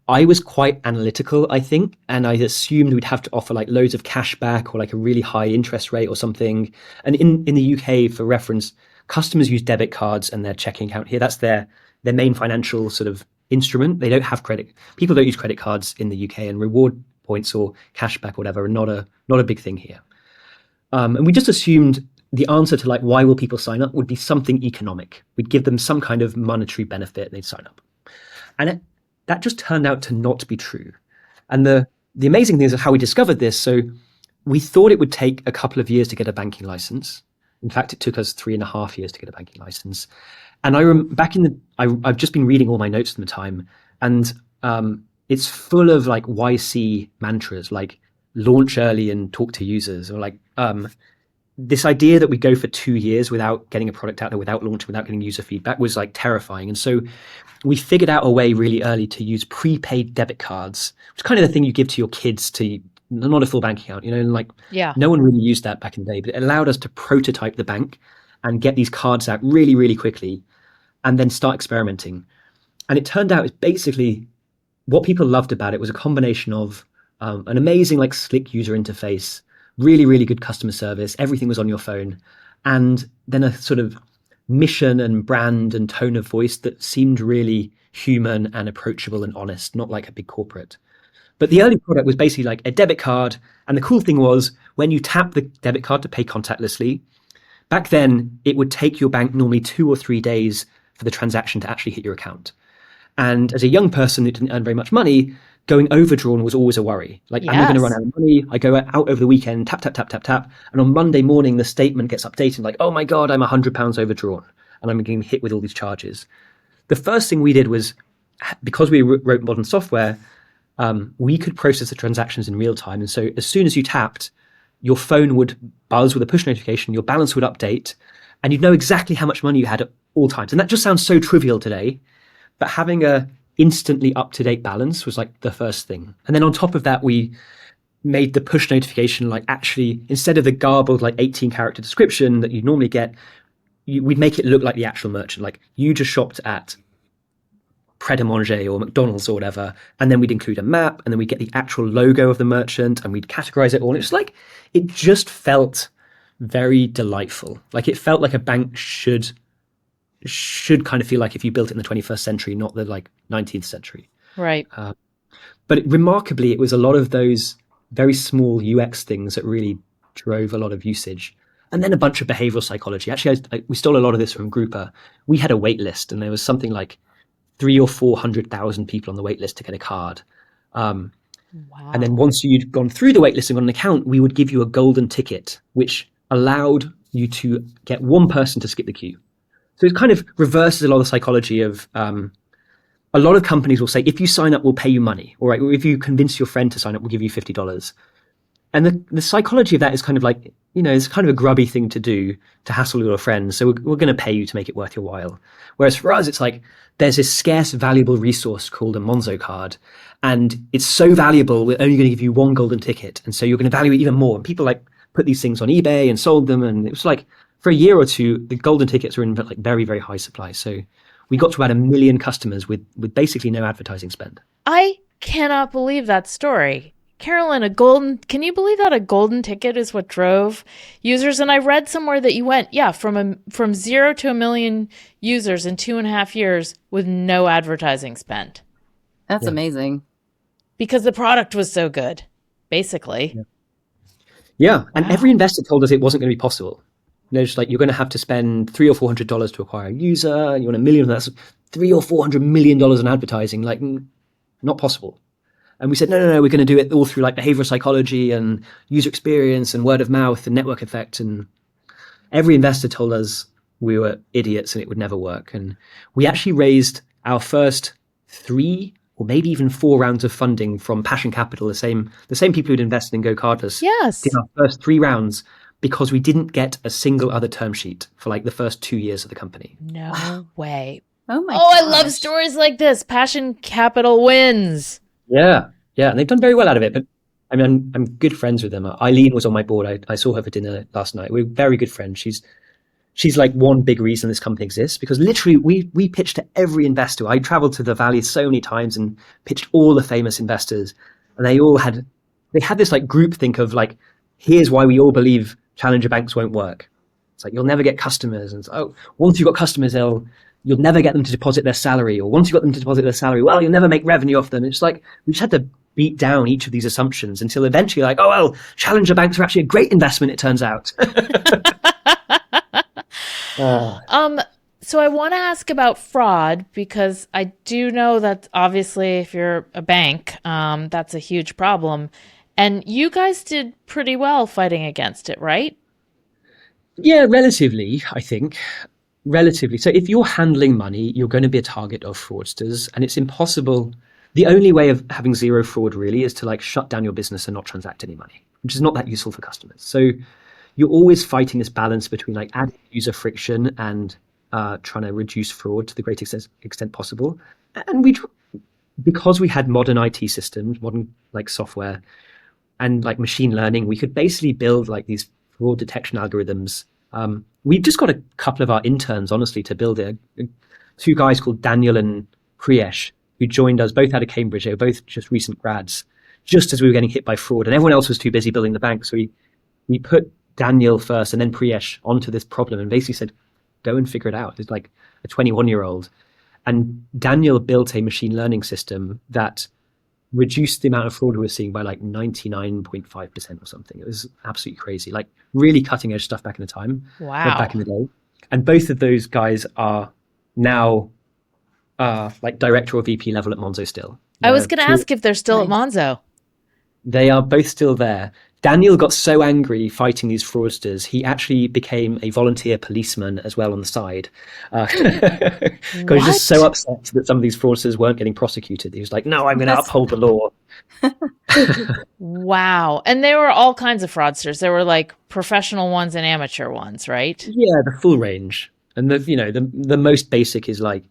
I was quite analytical, I think, and I assumed we'd have to offer like loads of cash back or like a really high interest rate or something. And in the UK, for reference, customers use debit cards and their checking account here. That's their main financial sort of instrument. They don't have credit. People don't use credit cards in the UK, and reward points or cash back or whatever are not a big thing here. And we just assumed the answer to like why will people sign up would be something economic. We'd give them some kind of monetary benefit and they'd sign up. And that just turned out to not be true. And the amazing thing is how we discovered this. So we thought it would take a couple of years to get a banking license. In fact, it took us 3.5 years to get a banking license. And I've just been reading all my notes from the time, and it's full of like YC mantras, like launch early and talk to users, or like this idea that we go for 2 years without getting a product out there, without launching, without getting user feedback was like terrifying. And so we figured out a way really early to use prepaid debit cards, which is kind of the thing you give to your kids to not a full bank account, and like no one really used that back in the day, but it allowed us to prototype the bank and get these cards out really, really quickly and then start experimenting. And it turned out it's basically what people loved about it was a combination of an amazing like slick user interface, really, really good customer service. Everything was on your phone. And then a sort of mission and brand and tone of voice that seemed really human and approachable and honest, not like a big corporate. But the early product was basically like a debit card. And the cool thing was when you tap the debit card to pay contactlessly, back then it would take your bank normally 2 or 3 days for the transaction to actually hit your account. And as a young person who didn't earn very much money, going overdrawn was always a worry. Like, am I going to run out of money? I go out over the weekend, tap, tap, tap, tap, tap. And on Monday morning, the statement gets updated like, oh my God, I'm £100 overdrawn. And I'm getting hit with all these charges. The first thing we did was, because we wrote modern software, we could process the transactions in real time. And so as soon as you tapped, your phone would buzz with a push notification, your balance would update, and you'd know exactly how much money you had at all times. And that just sounds so trivial today, but having a instantly up-to-date balance was like the first thing. And then on top of that, we made the push notification like actually, instead of the garbled like 18-character description that you normally get, we'd make it look like the actual merchant. Like you just shopped at Pret a Manger or McDonald's or whatever, and then we'd include a map, and then we'd get the actual logo of the merchant, and we'd categorize it all. And it's like, it just felt very delightful. Like it felt like a bank should kind of feel like if you built it in the 21st century, not the like 19th century. Right. But remarkably, it was a lot of those very small UX things that really drove a lot of usage. And then a bunch of behavioral psychology. Actually, we stole a lot of this from Grouper. We had a wait list, and there was something like 300,000 or 400,000 people on the wait list to get a card. Wow. And then once you'd gone through the wait list and got an account, we would give you a golden ticket, which allowed you to get one person to skip the queue. So it kind of reverses a lot of the psychology of a lot of companies will say, if you sign up, we'll pay you money. Or if you convince your friend to sign up, we'll give you $50. And the psychology of that is kind of like, it's kind of a grubby thing to do to hassle your friends. So we're going to pay you to make it worth your while. Whereas for us, it's like there's this scarce, valuable resource called a Monzo card. And it's so valuable, we're only going to give you one golden ticket. And so you're going to value it even more. And people like put these things on eBay and sold them. And it was like, for a year or two, the golden tickets were in like very, very high supply. So we got to about 1 million customers with basically no advertising spend. I cannot believe that story. Carolynn, can you believe that a golden ticket is what drove users? And I read somewhere that you went, from 0 to 1 million users in 2.5 years with no advertising spend. That's amazing. Because the product was so good, basically. Yeah. And every investor told us it wasn't going to be possible. Just like you're going to have to spend $300 or $400 to acquire a user. You want 1 million, that's $300 or $400 in advertising, like not possible. And we said, no, we're going to do it all through like behavioral psychology and user experience and word of mouth and network effect. And every investor told us we were idiots and it would never work. And we actually raised our first 3 or maybe even 4 rounds of funding from Passion Capital, the same people who'd invested in GoCardless. Yes. Did our first 3 rounds because we didn't get a single other term sheet for like the first 2 years of the company. No way. Oh my I gosh. love stories like this. Passion Capital wins. Yeah, and they've done very well out of it. But I mean, I'm good friends with them. Eileen was on my board. I saw her for dinner last night. We're very good friends. She's like one big reason this company exists, because literally we pitched to every investor. I traveled to the Valley so many times and pitched all the famous investors, and they had this like group think of like, here's why we all believe challenger banks won't work. It's like, you'll never get customers, and once you've got customers, you'll never get them to deposit their salary, or once you've got them to deposit their salary, well, you'll never make revenue off them. It's like we just had to beat down each of these assumptions until eventually, like, challenger banks are actually a great investment, it turns out. So I want to ask about fraud, because I do know that obviously if you're a bank, that's a huge problem. And you guys did pretty well fighting against it, right? Yeah, relatively, I think. Relatively. So if you're handling money, you're going to be a target of fraudsters, and it's impossible. The only way of having zero fraud really is to like shut down your business and not transact any money, which is not that useful for customers. So you're always fighting this balance between like adding user friction and trying to reduce fraud to the greatest extent possible. And because we had modern IT systems, modern like software and like machine learning, we could basically build like these fraud detection algorithms. We just got a couple of our interns, honestly, to build it. 2 guys called Daniel and Priyesh, who joined us both out of Cambridge. They were both just recent grads, just as we were getting hit by fraud, and everyone else was too busy building the bank. So we put Daniel first and then Priyesh onto this problem and basically said, go and figure it out. It's like a 21-year-old. And Daniel built a machine learning system that reduced the amount of fraud we were seeing by like 99.5% or something. It was absolutely crazy, like really cutting edge stuff back in the time. Wow. Back in the day. And both of those guys are now like director or VP level at Monzo still. I was going to ask if they're still at Monzo. They are both still there. Daniel got so angry fighting these fraudsters, he actually became a volunteer policeman as well on the side. Because he was just so upset that some of these fraudsters weren't getting prosecuted. He was like, no, I'm going to uphold the law. Wow. And there were all kinds of fraudsters. There were like professional ones and amateur ones, right? Yeah, the full range. And the most basic is like,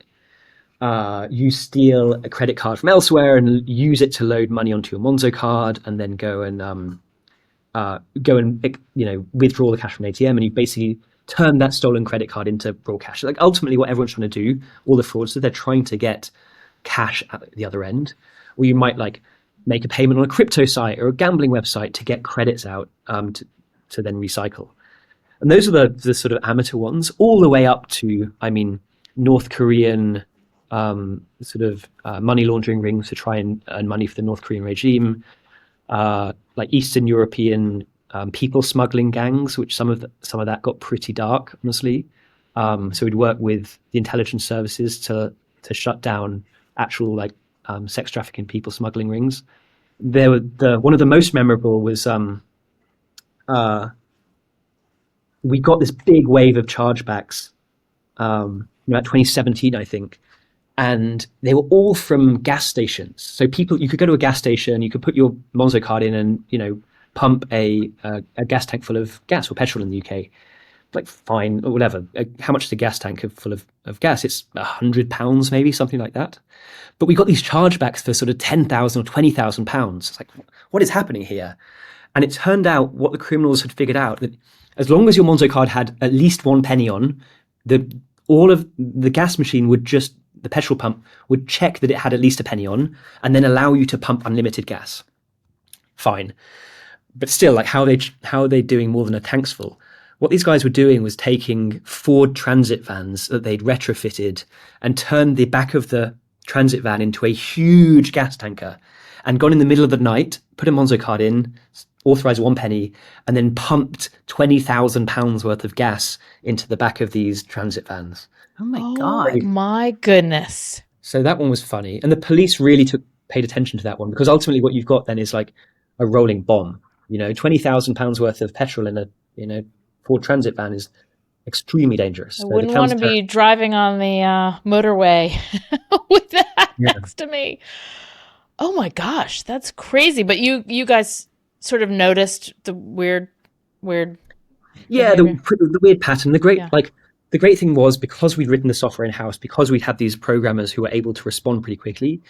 you steal a credit card from elsewhere and use it to load money onto your Monzo card, and then go and withdraw the cash from an ATM, and you basically turn that stolen credit card into raw cash. Like ultimately what everyone's trying to do, all the fraudsters, they're trying to get cash at the other end. Or you might like make a payment on a crypto site or a gambling website to get credits out to then recycle. And those are the sort of amateur ones, all the way up to, North Korean money laundering rings to try and earn money for the North Korean regime, like Eastern European people smuggling gangs, which some of that got pretty dark, honestly. So we'd work with the intelligence services to shut down actual sex trafficking, people smuggling rings. One of the most memorable was we got this big wave of chargebacks, about 2017, I think. And they were all from gas stations. So you could go to a gas station, you could put your Monzo card in and, pump a gas tank full of gas or petrol in the UK. Like fine, or whatever. How much is a gas tank full of gas? It's £100 maybe, something like that. But we got these chargebacks for sort of £10,000 or £20,000. It's like, what is happening here? And it turned out what the criminals had figured out, that as long as your Monzo card had at least 1 penny on, all of the gas machine the petrol pump would check that it had at least a penny on and then allow you to pump unlimited gas. Fine. But still, how are they doing more than a tank's full? What these guys were doing was taking Ford transit vans that they'd retrofitted and turned the back of the transit van into a huge gas tanker and gone in the middle of the night, put a Monzo card in, authorized 1 penny and then pumped £20,000 worth of gas into the back of these transit vans. Oh my Oh God. my goodness. So that one was funny. And the police really paid attention to that one, because ultimately what you've got then is like a rolling bomb. £20,000 worth of petrol in a Ford Transit van is extremely dangerous. I So wouldn't want to be driving on the motorway with that next to me. Oh my gosh, that's crazy. But you guys sort of noticed the weird Yeah, behavior? the weird pattern. The great Yeah. the great thing was, because we'd written the software in house, because we had these programmers who were able to respond pretty quickly,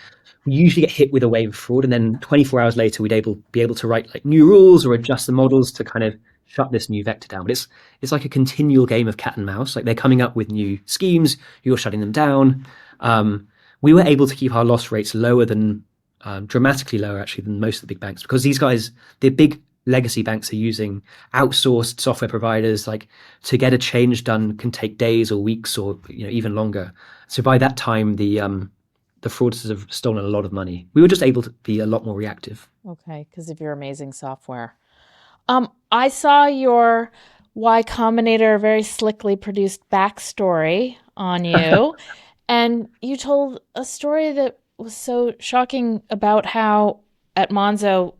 we usually get hit with a wave of fraud, and then 24 hours later we'd be able to write like new rules or adjust the models to kind of shut this new vector down. But it's like a continual game of cat and mouse. Like, they're coming up with new schemes, you're shutting them down. We were able to keep our loss rates lower than dramatically lower actually than most of the big banks, because these guys, the big legacy banks, are using outsourced software providers. Like, to get a change done can take days or weeks or even longer. So by that time, the fraudsters have stolen a lot of money. We were just able to be a lot more reactive. Okay, because of your amazing software. I saw your Y Combinator very slickly produced backstory on you, and you told a story that was so shocking about how at Monzo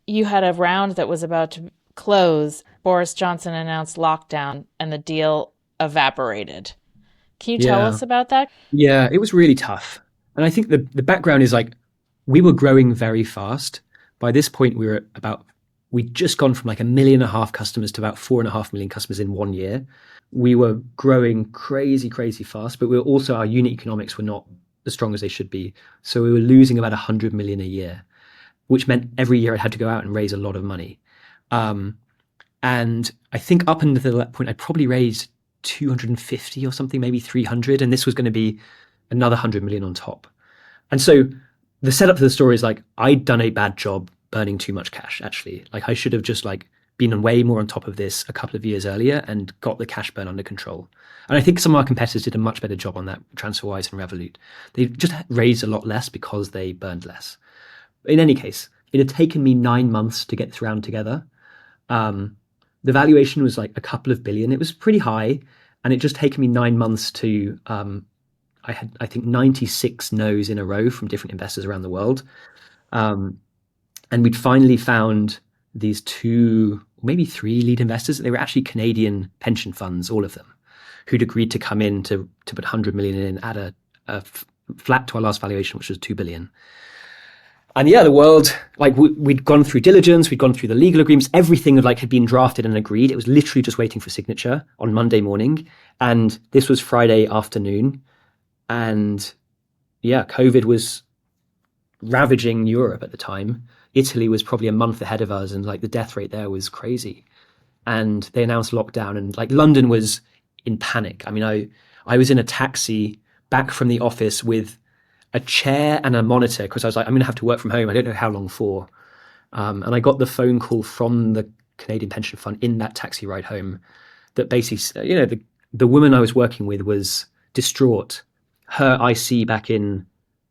you had a round that was about to close. Boris Johnson announced lockdown, and the deal evaporated. Can you tell us about that? Yeah, it was really tough. And I think the background is like, we were growing very fast. By this point, we'd just gone from like 1.5 million customers to about 4.5 million customers in 1 year. We were growing crazy, crazy fast, but our unit economics were not as strong as they should be. So we were losing about 100 million a year, which meant every year I had to go out and raise a lot of money. And I think up until that point, I probably raised 250 or something, maybe 300. And this was going to be another 100 million on top. And so the setup for the story is like, I'd done a bad job burning too much cash, actually. Like, I should have just been way more on top of this a couple of years earlier and got the cash burn under control. And I think some of our competitors did a much better job on that, TransferWise and Revolut. They just raised a lot less because they burned less. In any case, it had taken me 9 months to get this round together. The valuation was like a couple of billion. It was pretty high, and it just taken me 9 months to. I had, I think, 96 no's in a row from different investors around the world, and we'd finally found these 2, maybe 3 lead investors. They were actually Canadian pension funds, all of them, who'd agreed to come in to put 100 million in at a flat to our last valuation, which was 2 billion. And yeah, the world, we'd gone through diligence, we'd gone through the legal agreements, everything had been drafted and agreed. It was literally just waiting for signature on Monday morning. And this was Friday afternoon. And yeah, COVID was ravaging Europe at the time. Italy was probably a month ahead of us, and the death rate there was crazy. And they announced lockdown, and London was in panic. I mean, I was in a taxi back from the office with a chair and a monitor, because I was like, I'm going to have to work from home. I don't know how long for. And I got the phone call from the Canadian Pension Fund in that taxi ride home that basically, the woman I was working with was distraught. Her IC back in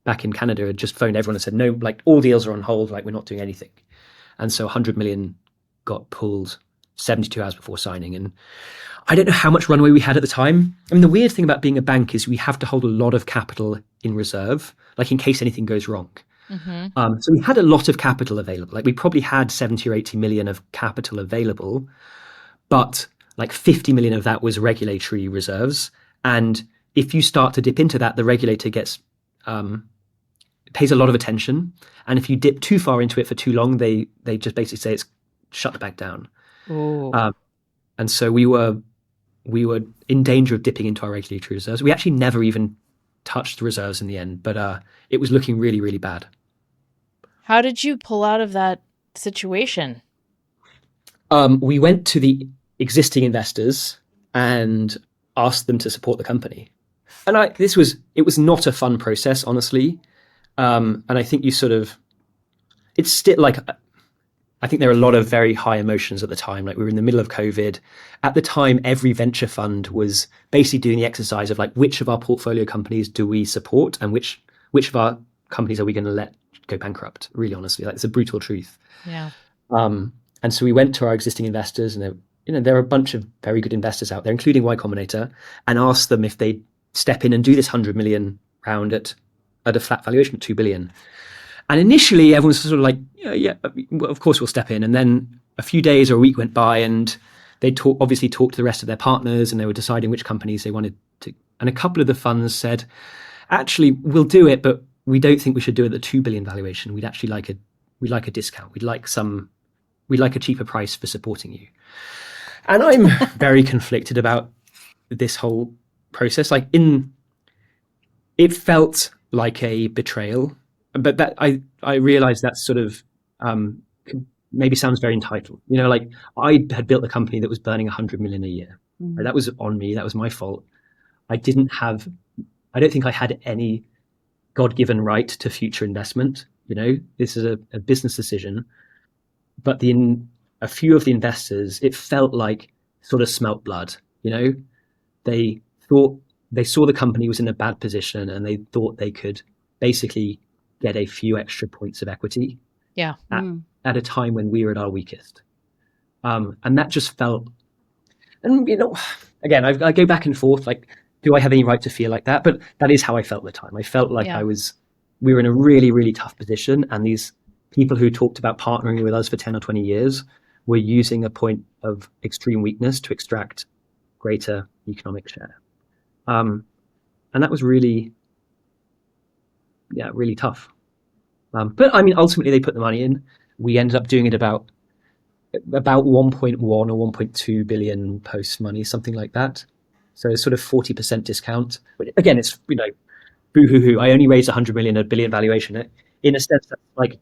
Canada had just phoned everyone and said, no, all deals are on hold. We're not doing anything. And so 100 million got pulled 72 hours before signing. And I don't know how much runway we had at the time. I mean, the weird thing about being a bank is we have to hold a lot of capital in reserve, in case anything goes wrong. Mm-hmm. So we had a lot of capital available. We probably had 70 or 80 million of capital available, but 50 million of that was regulatory reserves. And if you start to dip into that, the regulator pays a lot of attention. And if you dip too far into it for too long, they just basically say it's shut back down. And so we were in danger of dipping into our regulatory reserves. We actually never even touched the reserves in the end, but it was looking really, really bad. How did you pull out of that situation? We went to the existing investors and asked them to support the company. And it was not a fun process, honestly. And I think it's still I think there are a lot of very high emotions at the time. We were in the middle of COVID. At the time, every venture fund was basically doing the exercise of which of our portfolio companies do we support and which of our companies are we going to let go bankrupt, really honestly. It's a brutal truth. Yeah. And so we went to our existing investors, and there are a bunch of very good investors out there, including Y Combinator, and asked them if they'd step in and do this 100 million round at a flat valuation of 2 billion. And initially, everyone was sort of like, yeah, well, of course we'll step in. And then a few days or a week went by, and they obviously talked to the rest of their partners, and they were deciding which companies they wanted to. And a couple of the funds said, actually, we'll do it, but we don't think we should do it at the 2 billion valuation. We'd actually like a discount. We'd like a cheaper price for supporting you. And I'm very conflicted about this whole process. It felt like a betrayal, but that I realized that sort of maybe sounds very entitled. I had built a company that was burning 100 million a year. Right? That was on me. That was my fault. I don't think I had any God-given right to future investment. This is a business decision. But a few of the investors, it felt like sort of smelt blood. They thought they saw the company was in a bad position, and they thought they could basically get a few extra points of equity. Yeah. At a time when we were at our weakest. And that just felt, and again, I go back and forth, like, do I have any right to feel like that? But that is how I felt at the time. I felt like we were in a really, really tough position, and these people who talked about partnering with us for 10 or 20 years were using a point of extreme weakness to extract greater economic share. And that was really tough. But I mean, ultimately they put the money in. We ended up doing it about 1.1 or 1.2 billion post money, something like that. So it's sort of 40% discount. But again, it's, boo-hoo-hoo. I only raised 100 million at a billion valuation. In a sense, that's like,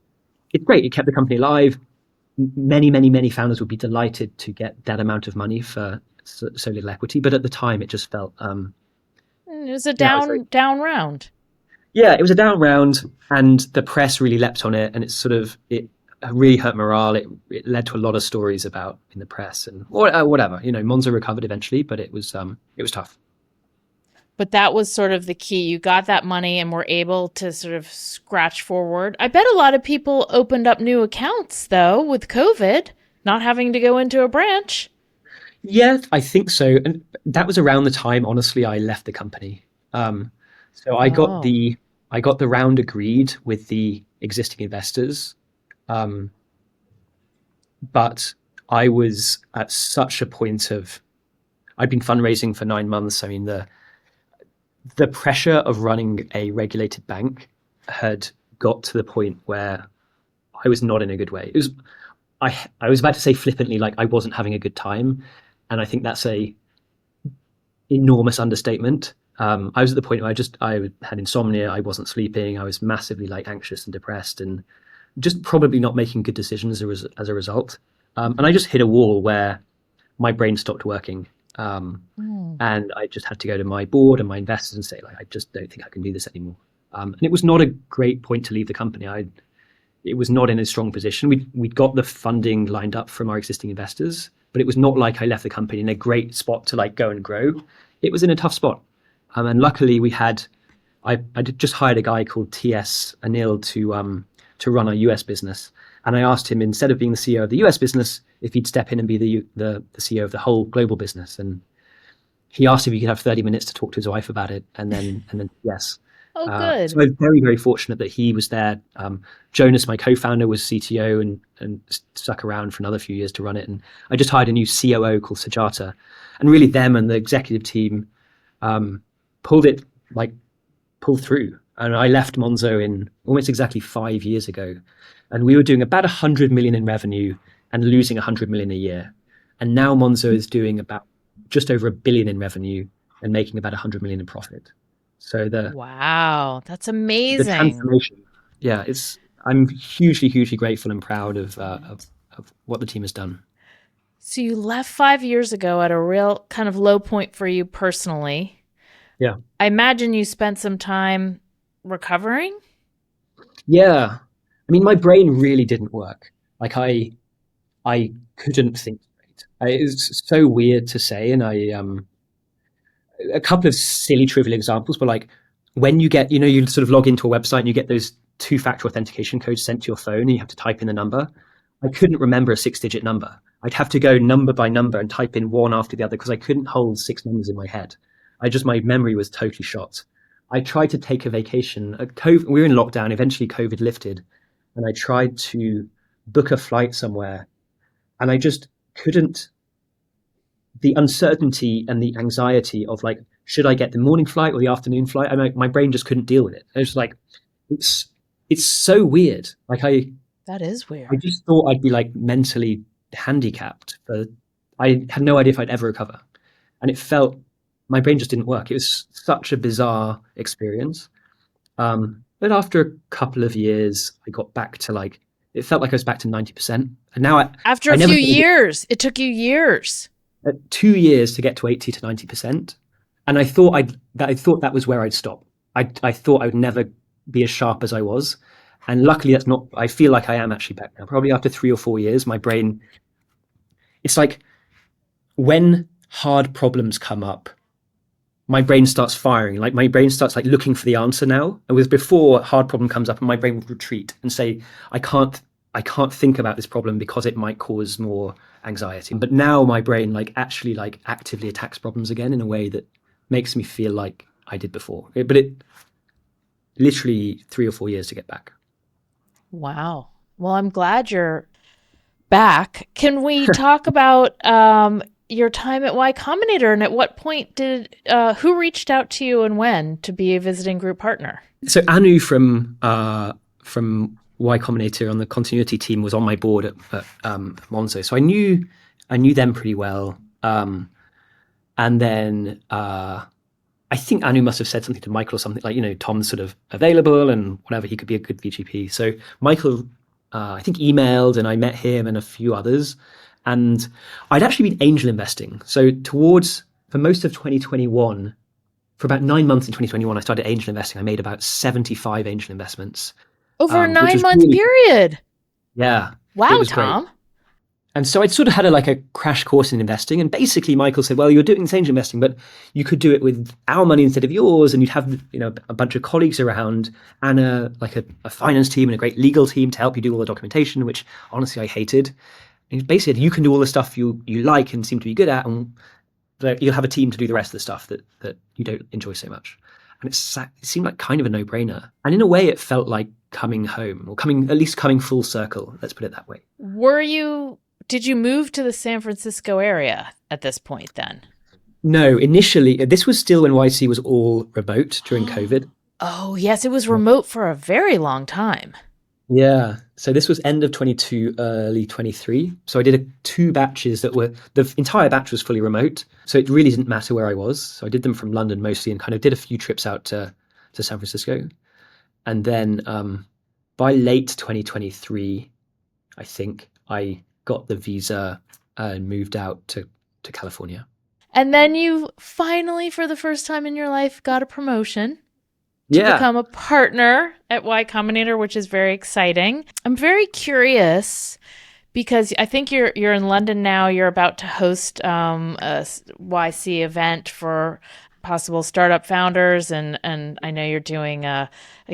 it's great. It kept the company alive. Many, many, many founders would be delighted to get that amount of money for so little equity. But at the time, it just felt... it was a down round. Yeah, it was a down round, and the press really leapt on it, and it really hurt morale. It led to a lot of stories about in the press and whatever. Monzo recovered eventually, but it was tough. But that was sort of the key. You got that money and were able to sort of scratch forward. I bet a lot of people opened up new accounts, though, with COVID, not having to go into a branch. Yeah, I think so. And that was around the time, honestly, I left the company. So I got the round agreed with the existing investors. But I was at such a point I'd been fundraising for 9 months. I mean, the pressure of running a regulated bank had got to the point where I was not in a good way. I was about to say flippantly, like, I wasn't having a good time. And I think that's a enormous understatement. I was at the point where I had insomnia. I wasn't sleeping. I was massively anxious and depressed, and just probably not making good decisions as a result. And I just hit a wall where my brain stopped working. And I just had to go to my board and my investors and say, I just don't think I can do this anymore. And it was not a great point to leave the company. It was not in a strong position. We'd got the funding lined up from our existing investors, but it was not like I left the company in a great spot to go and grow. It was in a tough spot. And luckily I just hired a guy called T.S. Anil to run our US business. And I asked him, instead of being the CEO of the US business, if he'd step in and be the CEO of the whole global business. And he asked if he could have 30 minutes to talk to his wife about it. And then yes. Oh, good. So I'm very, very fortunate that he was there. Jonas, my co-founder, was CTO and stuck around for another few years to run it. And I just hired a new COO called Sujata. And really them and the executive team pulled through. And I left Monzo in almost exactly 5 years ago. And we were doing about 100 million in revenue and losing 100 million a year. And now Monzo is doing about just over $1 billion in revenue and making about 100 million in profit. So wow, that's amazing. The transformation. Yeah, I'm hugely, hugely grateful and proud of what the team has done. So you left 5 years ago at a real kind of low point for you personally. Yeah. I imagine you spent some time recovering? Yeah. I mean, my brain really didn't work. I couldn't think straight. It was so weird to say. And a couple of silly, trivial examples, but when you get, you sort of log into a website and you get those 2-factor authentication codes sent to your phone and you have to type in the number. I couldn't remember a 6-digit number. I'd have to go number by number and type in one after the other because I couldn't hold 6 numbers in my head. My memory was totally shot. I tried to take a vacation. We were in lockdown. Eventually COVID lifted and I tried to book a flight somewhere and I just couldn't. The uncertainty and the anxiety of like, should I get the morning flight or the afternoon flight? My brain just couldn't deal with it. I was like, it's so weird. Like That is I weird. just thought I'd be like mentally handicapped, but I had no idea if I'd ever recover. And it felt, my brain just didn't work. It was such a bizarre experience. But after a couple of years, I got back to like, it felt like I was back to 90%. And now After I a never few thought years, it took you years. 2 years to get to 80 to 90%. And I thought that was where I'd stop. I thought I would never be as sharp as I was. And luckily that's not, I feel like I am actually back now. Probably after 3 or 4 years, my brain, it's like when hard problems come up, my brain starts firing. Like my brain starts like looking for the answer now. It was before a hard problem comes up and my brain would retreat and say, I can't think about this problem because it might cause more anxiety. But now my brain like actually like actively attacks problems again in a way that makes me feel like I did before. But it literally 3 or 4 years to get back. Wow. Well, I'm glad you're back. Can we talk about your time at Y Combinator, and at what point did who reached out to you and when to be a visiting group partner? So Anu from Y Combinator on the continuity team was on my board at Monzo, so I knew them pretty well. And then I think Anu must have said something to Michael or something like, Tom's sort of available and whatever, he could be a good VGP. So Michael, I think emailed and I met him and a few others. And I'd actually been angel investing. So for most of 2021, for about 9 months in 2021, I started angel investing. I made about 75 angel investments. Over a which was 9-month really, period. yeah. Wow, it was Tom. great. And so I'd sort of had a crash course in investing. And basically Michael said, well, you're doing this angel investing, but you could do it with our money instead of yours. And you'd have, a bunch of colleagues around and a finance team and a great legal team to help you do all the documentation, which honestly I hated. And he basically said, you can do all the stuff you like and seem to be good at, and you'll have a team to do the rest of the stuff that you don't enjoy so much. And it seemed like kind of a no-brainer. And in a way, it felt like coming home, or at least coming full circle. Let's put it that way. Did you move to the San Francisco area at this point then? No, initially, this was still when YC was all remote during COVID. Oh, yes, it was remote for a very long time. Yeah. So this was end of 22, early 23. So I did 2 batches the entire batch was fully remote. So it really didn't matter where I was. So I did them from London mostly and kind of did a few trips out to San Francisco. And then by late 2023, I think I got the visa and moved out to California. And then you finally, for the first time in your life, got a promotion to become a partner at Y Combinator, which is very exciting. I'm very curious because I think you're in London now. You're about to host a YC event for possible startup founders, and I know you're doing a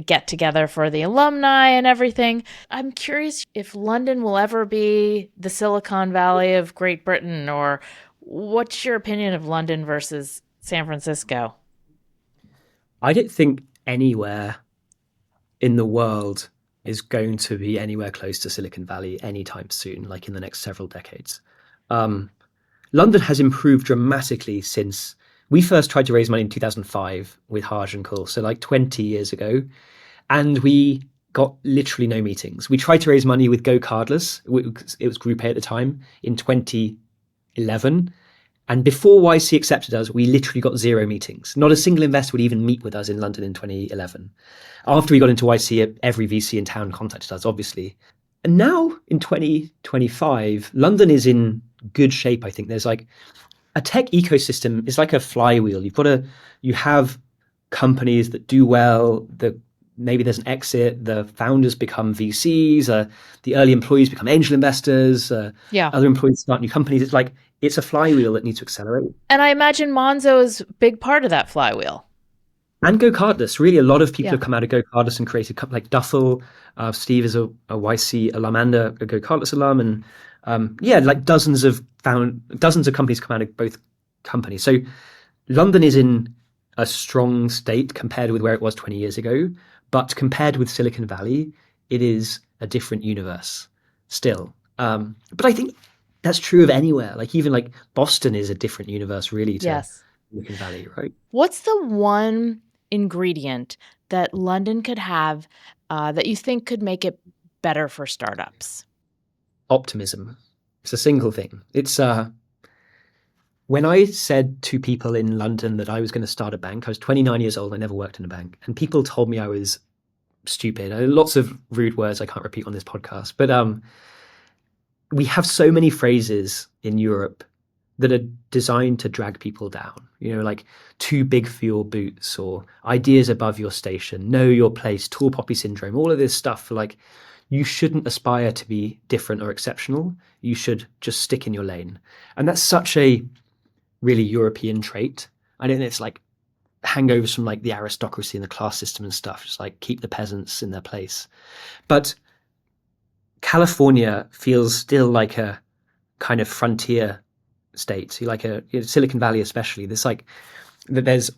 get together for the alumni and everything. I'm curious if London will ever be the Silicon Valley of Great Britain, or what's your opinion of London versus San Francisco? I don't think anywhere in the world is going to be anywhere close to Silicon Valley anytime soon, like in the next several decades. London has improved dramatically since we first tried to raise money in 2005 with Harj and Cole, so like 20 years ago, and we got literally no meetings. We tried to raise money with GoCardless, it was Group A at the time, in 2011. And before YC accepted us, we literally got 0 meetings. Not a single investor would even meet with us in London in 2011. After we got into YC, every VC in town contacted us, obviously. And now in 2025, London is in good shape, I think. There's like a tech ecosystem is like a flywheel. You have companies that do well, maybe there's an exit, the founders become VCs, the early employees become angel investors, other employees start new companies. It's a flywheel that needs to accelerate. And I imagine Monzo is a big part of that flywheel. And GoCardless, really, a lot of people Yeah. have come out of GoCardless and created like Duffel. Steve is a YC alum and a GoCardless alum, and like dozens of companies come out of both companies. So London is in a strong state compared with where it was 20 years ago, but compared with Silicon Valley, it is a different universe still. But I think that's true of anywhere. Like even like Boston is a different universe, really, to Yes. Silicon Valley, right? What's the one ingredient that London could have that you think could make it better for startups? Optimism. It's a single thing. It's when I said to people in London that I was going to start a bank, I was 29 years old. I never worked in a bank, and people told me I was stupid. Lots of rude words I can't repeat on this podcast, but we have so many phrases in Europe that are designed to drag people down, like too big for your boots, or ideas above your station, know your place, tall poppy syndrome, all of this stuff. Like, you shouldn't aspire to be different or exceptional. You should just stick in your lane. And that's such a really European trait. I think it's like hangovers from like the aristocracy and the class system and stuff, just like keep the peasants in their place. But California feels still like a kind of frontier state, like Silicon Valley especially. There's like there's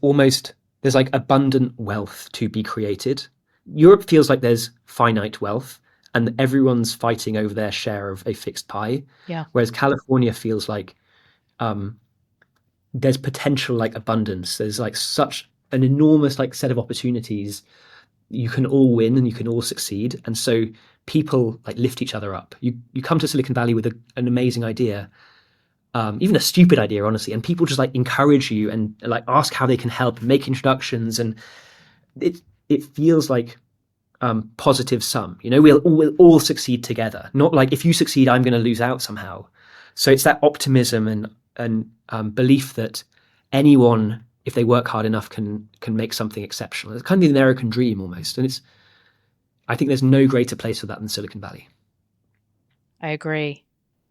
like abundant wealth to be created. Europe feels like there's finite wealth and everyone's fighting over their share of a fixed pie. Yeah. Whereas California feels like there's potential, like abundance. There's like such an enormous like set of opportunities. You can all win and you can all succeed. And so people like lift each other up. You come to Silicon Valley with an amazing idea, even a stupid idea, honestly, and people just like encourage you and like ask how they can help, make introductions, and it feels like positive sum. We'll all succeed together. Not like if you succeed, I'm going to lose out somehow. So it's that optimism and belief that anyone, if they work hard enough, can make something exceptional. It's kind of the American dream almost, and I think there's no greater place for that than Silicon Valley. I agree.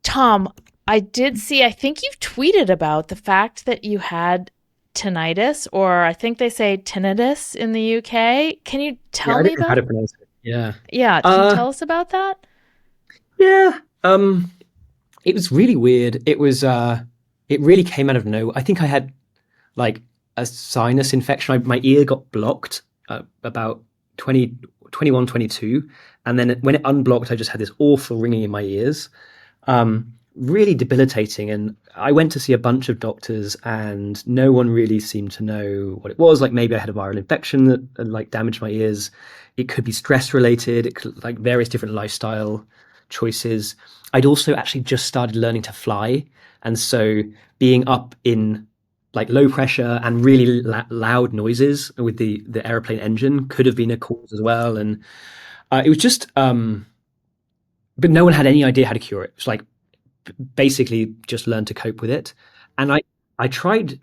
Tom, I did see, I think you've tweeted about the fact that you had tinnitus, or I think they say tinnitus in the UK. Can you tell me about how to pronounce it? Yeah. Yeah, can you tell us about that? Yeah. It was really weird. It was it really came out of nowhere. I think I had like a sinus infection. My ear got blocked about 21, 22. And then when it unblocked, I just had this awful ringing in my ears. Really debilitating. And I went to see a bunch of doctors and no one really seemed to know what it was. Like maybe I had a viral infection that like damaged my ears. It could be stress related. It could like various different lifestyle choices. I'd also actually just started learning to fly. And so being up in like low pressure and really loud noises with the airplane engine could have been a cause as well. And it was just, but no one had any idea how to cure it. It's like basically just learn to cope with it. And I tried,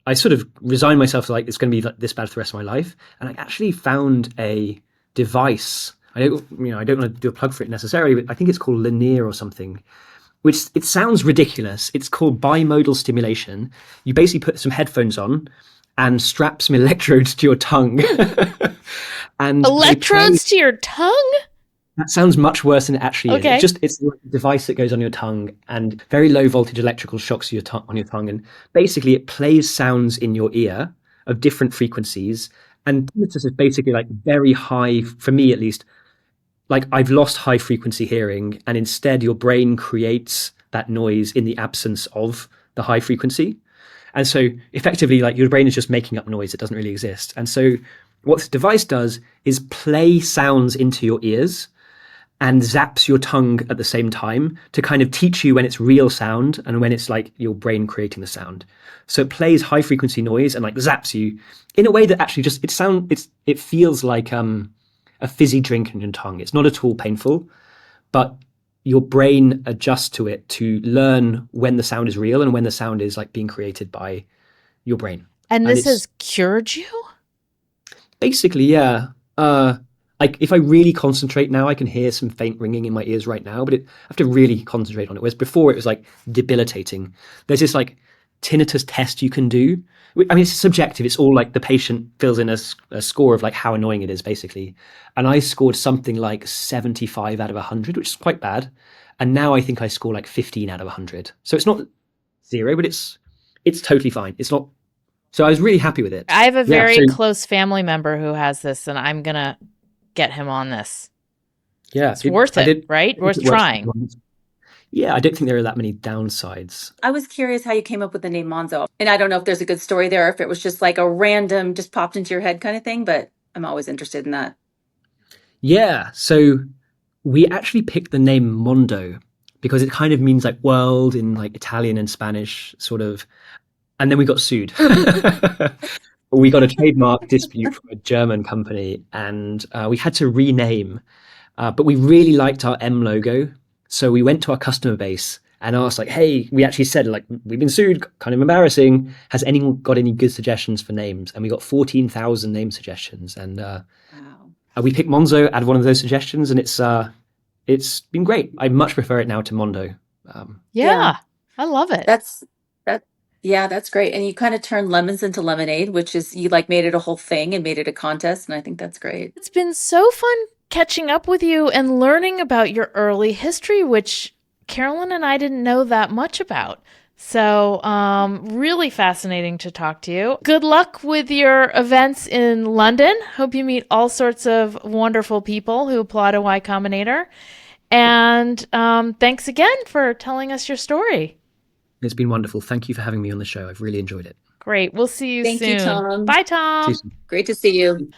I sort of resigned myself to like, it's going to be like this bad for the rest of my life. And I actually found a device. I don't want to do a plug for it necessarily, but I think it's called Linear or something, which it sounds ridiculous. It's called bimodal stimulation. You basically put some headphones on and strap some electrodes to your tongue. And electrodes to your tongue? That sounds much worse than it actually Okay. is. It's a device that goes on your tongue and very low voltage electrical shocks on your tongue. And basically it plays sounds in your ear of different frequencies. And tinnitus is basically like very high, for me at least, like I've lost high frequency hearing and instead your brain creates that noise in the absence of the high frequency. And so effectively like your brain is just making up noise that doesn't really exist. And so what this device does is play sounds into your ears and zaps your tongue at the same time to kind of teach you when it's real sound and when it's like your brain creating the sound. So it plays high frequency noise and like zaps you in a way that actually just it feels like a fizzy drink in your tongue. It's not at all painful, but your brain adjusts to it to learn when the sound is real and when the sound is like being created by your brain. And this has cured you? Basically, yeah. Like if I really concentrate now, I can hear some faint ringing in my ears right now, but I have to really concentrate on it. Whereas before it was like debilitating. There's this like tinnitus test you can do. I mean, it's subjective. It's all like the patient fills in a score of like how annoying it is, basically. And I scored something like 75 out of 100, which is quite bad. And now I think I score like 15 out of 100. So it's not zero, but it's totally fine. It's not. So I was really happy with it. I have a very close family member who has this, and I'm going to get him on this. Yeah. It's worth it, right? Worth trying. Yeah, I don't think there are that many downsides. I was curious how you came up with the name Monzo. And I don't know if there's a good story there, if it was just like a random, just popped into your head kind of thing, but I'm always interested in that. Yeah, so we actually picked the name Mondo because it kind of means like world in like Italian and Spanish sort of. And then we got sued. We got a trademark dispute from a German company, and we had to rename. But we really liked our M logo. So we went to our customer base and asked, like, hey, we actually said, like, we've been sued, kind of embarrassing. Has anyone got any good suggestions for names? And we got 14,000 name suggestions. And we picked Monzo, added one of those suggestions, and it's been great. I much prefer it now to Mondo. Yeah, I love it. That's great. And you kind of turned lemons into lemonade, which is, you like made it a whole thing and made it a contest. And I think that's great. It's been so fun catching up with you and learning about your early history, which Carolyn and I didn't know that much about. So really fascinating to talk to you. Good luck with your events in London. Hope you meet all sorts of wonderful people who apply to Y Combinator. And thanks again for telling us your story. It's been wonderful. Thank you for having me on the show. I've really enjoyed it. Great. We'll see you soon. Thank you, Tom. Bye, Tom. Great to see you.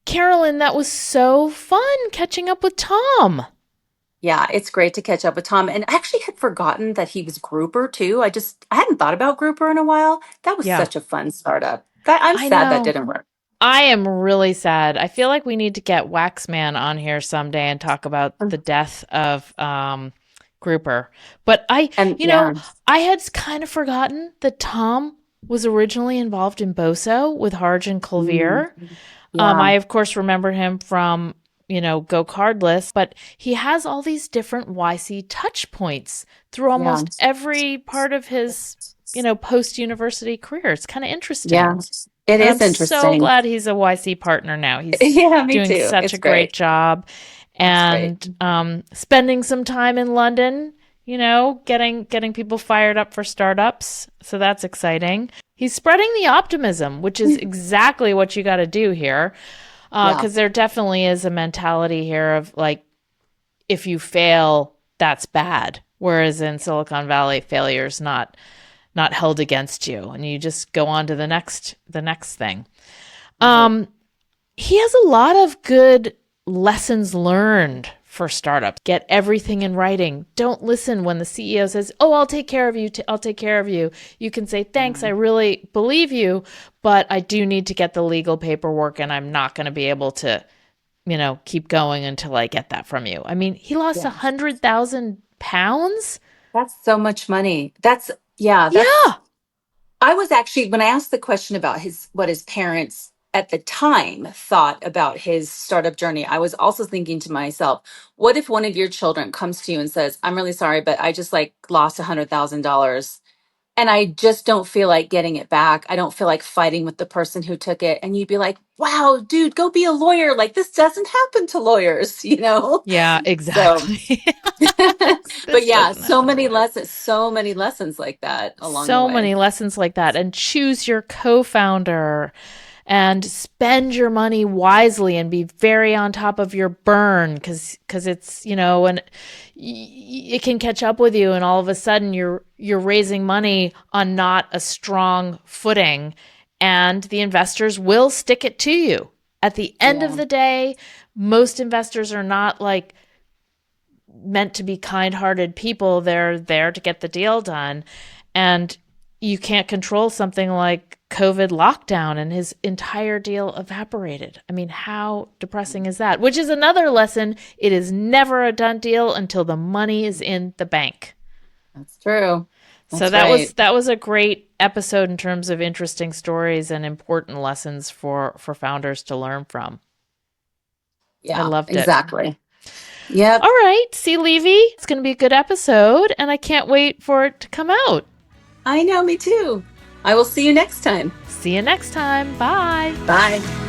Carolyn, that was so fun catching up with Tom. Yeah, it's great to catch up with Tom. And I actually had forgotten that he was Grouper too. I hadn't thought about Grouper in a while. That was such a fun startup. I'm sad that didn't work. I am really sad. I feel like we need to get Waxman on here someday and talk about the death of Grouper. But I had kind of forgotten that Tom was originally involved in Boso with Harj and Colvere. I, of course, remember him from, GoCardless, but he has all these different YC touch points through almost every part of his, post-university career. It's kind of interesting. Yeah, it is interesting. I'm so glad he's a YC partner now. He's doing such a great job. And spending some time in London, getting people fired up for startups. So that's exciting. He's spreading the optimism, which is exactly what you got to do here. Because there definitely is a mentality here of like, if you fail, that's bad. Whereas in Silicon Valley, failure is not held against you, and you just go on to the next thing. He has a lot of good lessons learned for startups. Get everything in writing. Don't listen when the CEO says, "Oh, I'll take care of you. I'll take care of you." You can say, "Thanks, I really believe you, but I do need to get the legal paperwork, and I'm not going to be able to, keep going until I get that from you." I mean, he lost £100,000. That's so much money. I was actually, when I asked the question about what his parents at the time thought about his startup journey, I was also thinking to myself, what if one of your children comes to you and says, "I'm really sorry, but I just lost $100,000 and I just don't feel like getting it back. I don't feel like fighting with the person who took it." And you'd be like, "Wow, dude, go be a lawyer. Like, this doesn't happen to lawyers, Yeah, exactly. But yeah, so many lessons like that along the way. So many lessons like that. And choose your co-founder and spend your money wisely and be very on top of your burn because it's, and it can catch up with you. And all of a sudden you're raising money on not a strong footing, and the investors will stick it to you. At the end of the day, most investors are not meant to be kind-hearted people. They're there to get the deal done. And you can't control something like COVID lockdown, and his entire deal evaporated. I mean, how depressing is that? Which is another lesson. It is never a done deal until the money is in the bank. That's true. So that was a great episode in terms of interesting stories and important lessons for founders to learn from. Yeah, I loved it. Exactly. Yep. All right. See, Levy, it's going to be a good episode, and I can't wait for it to come out. I know, me too. I will see you next time. See you next time. Bye. Bye.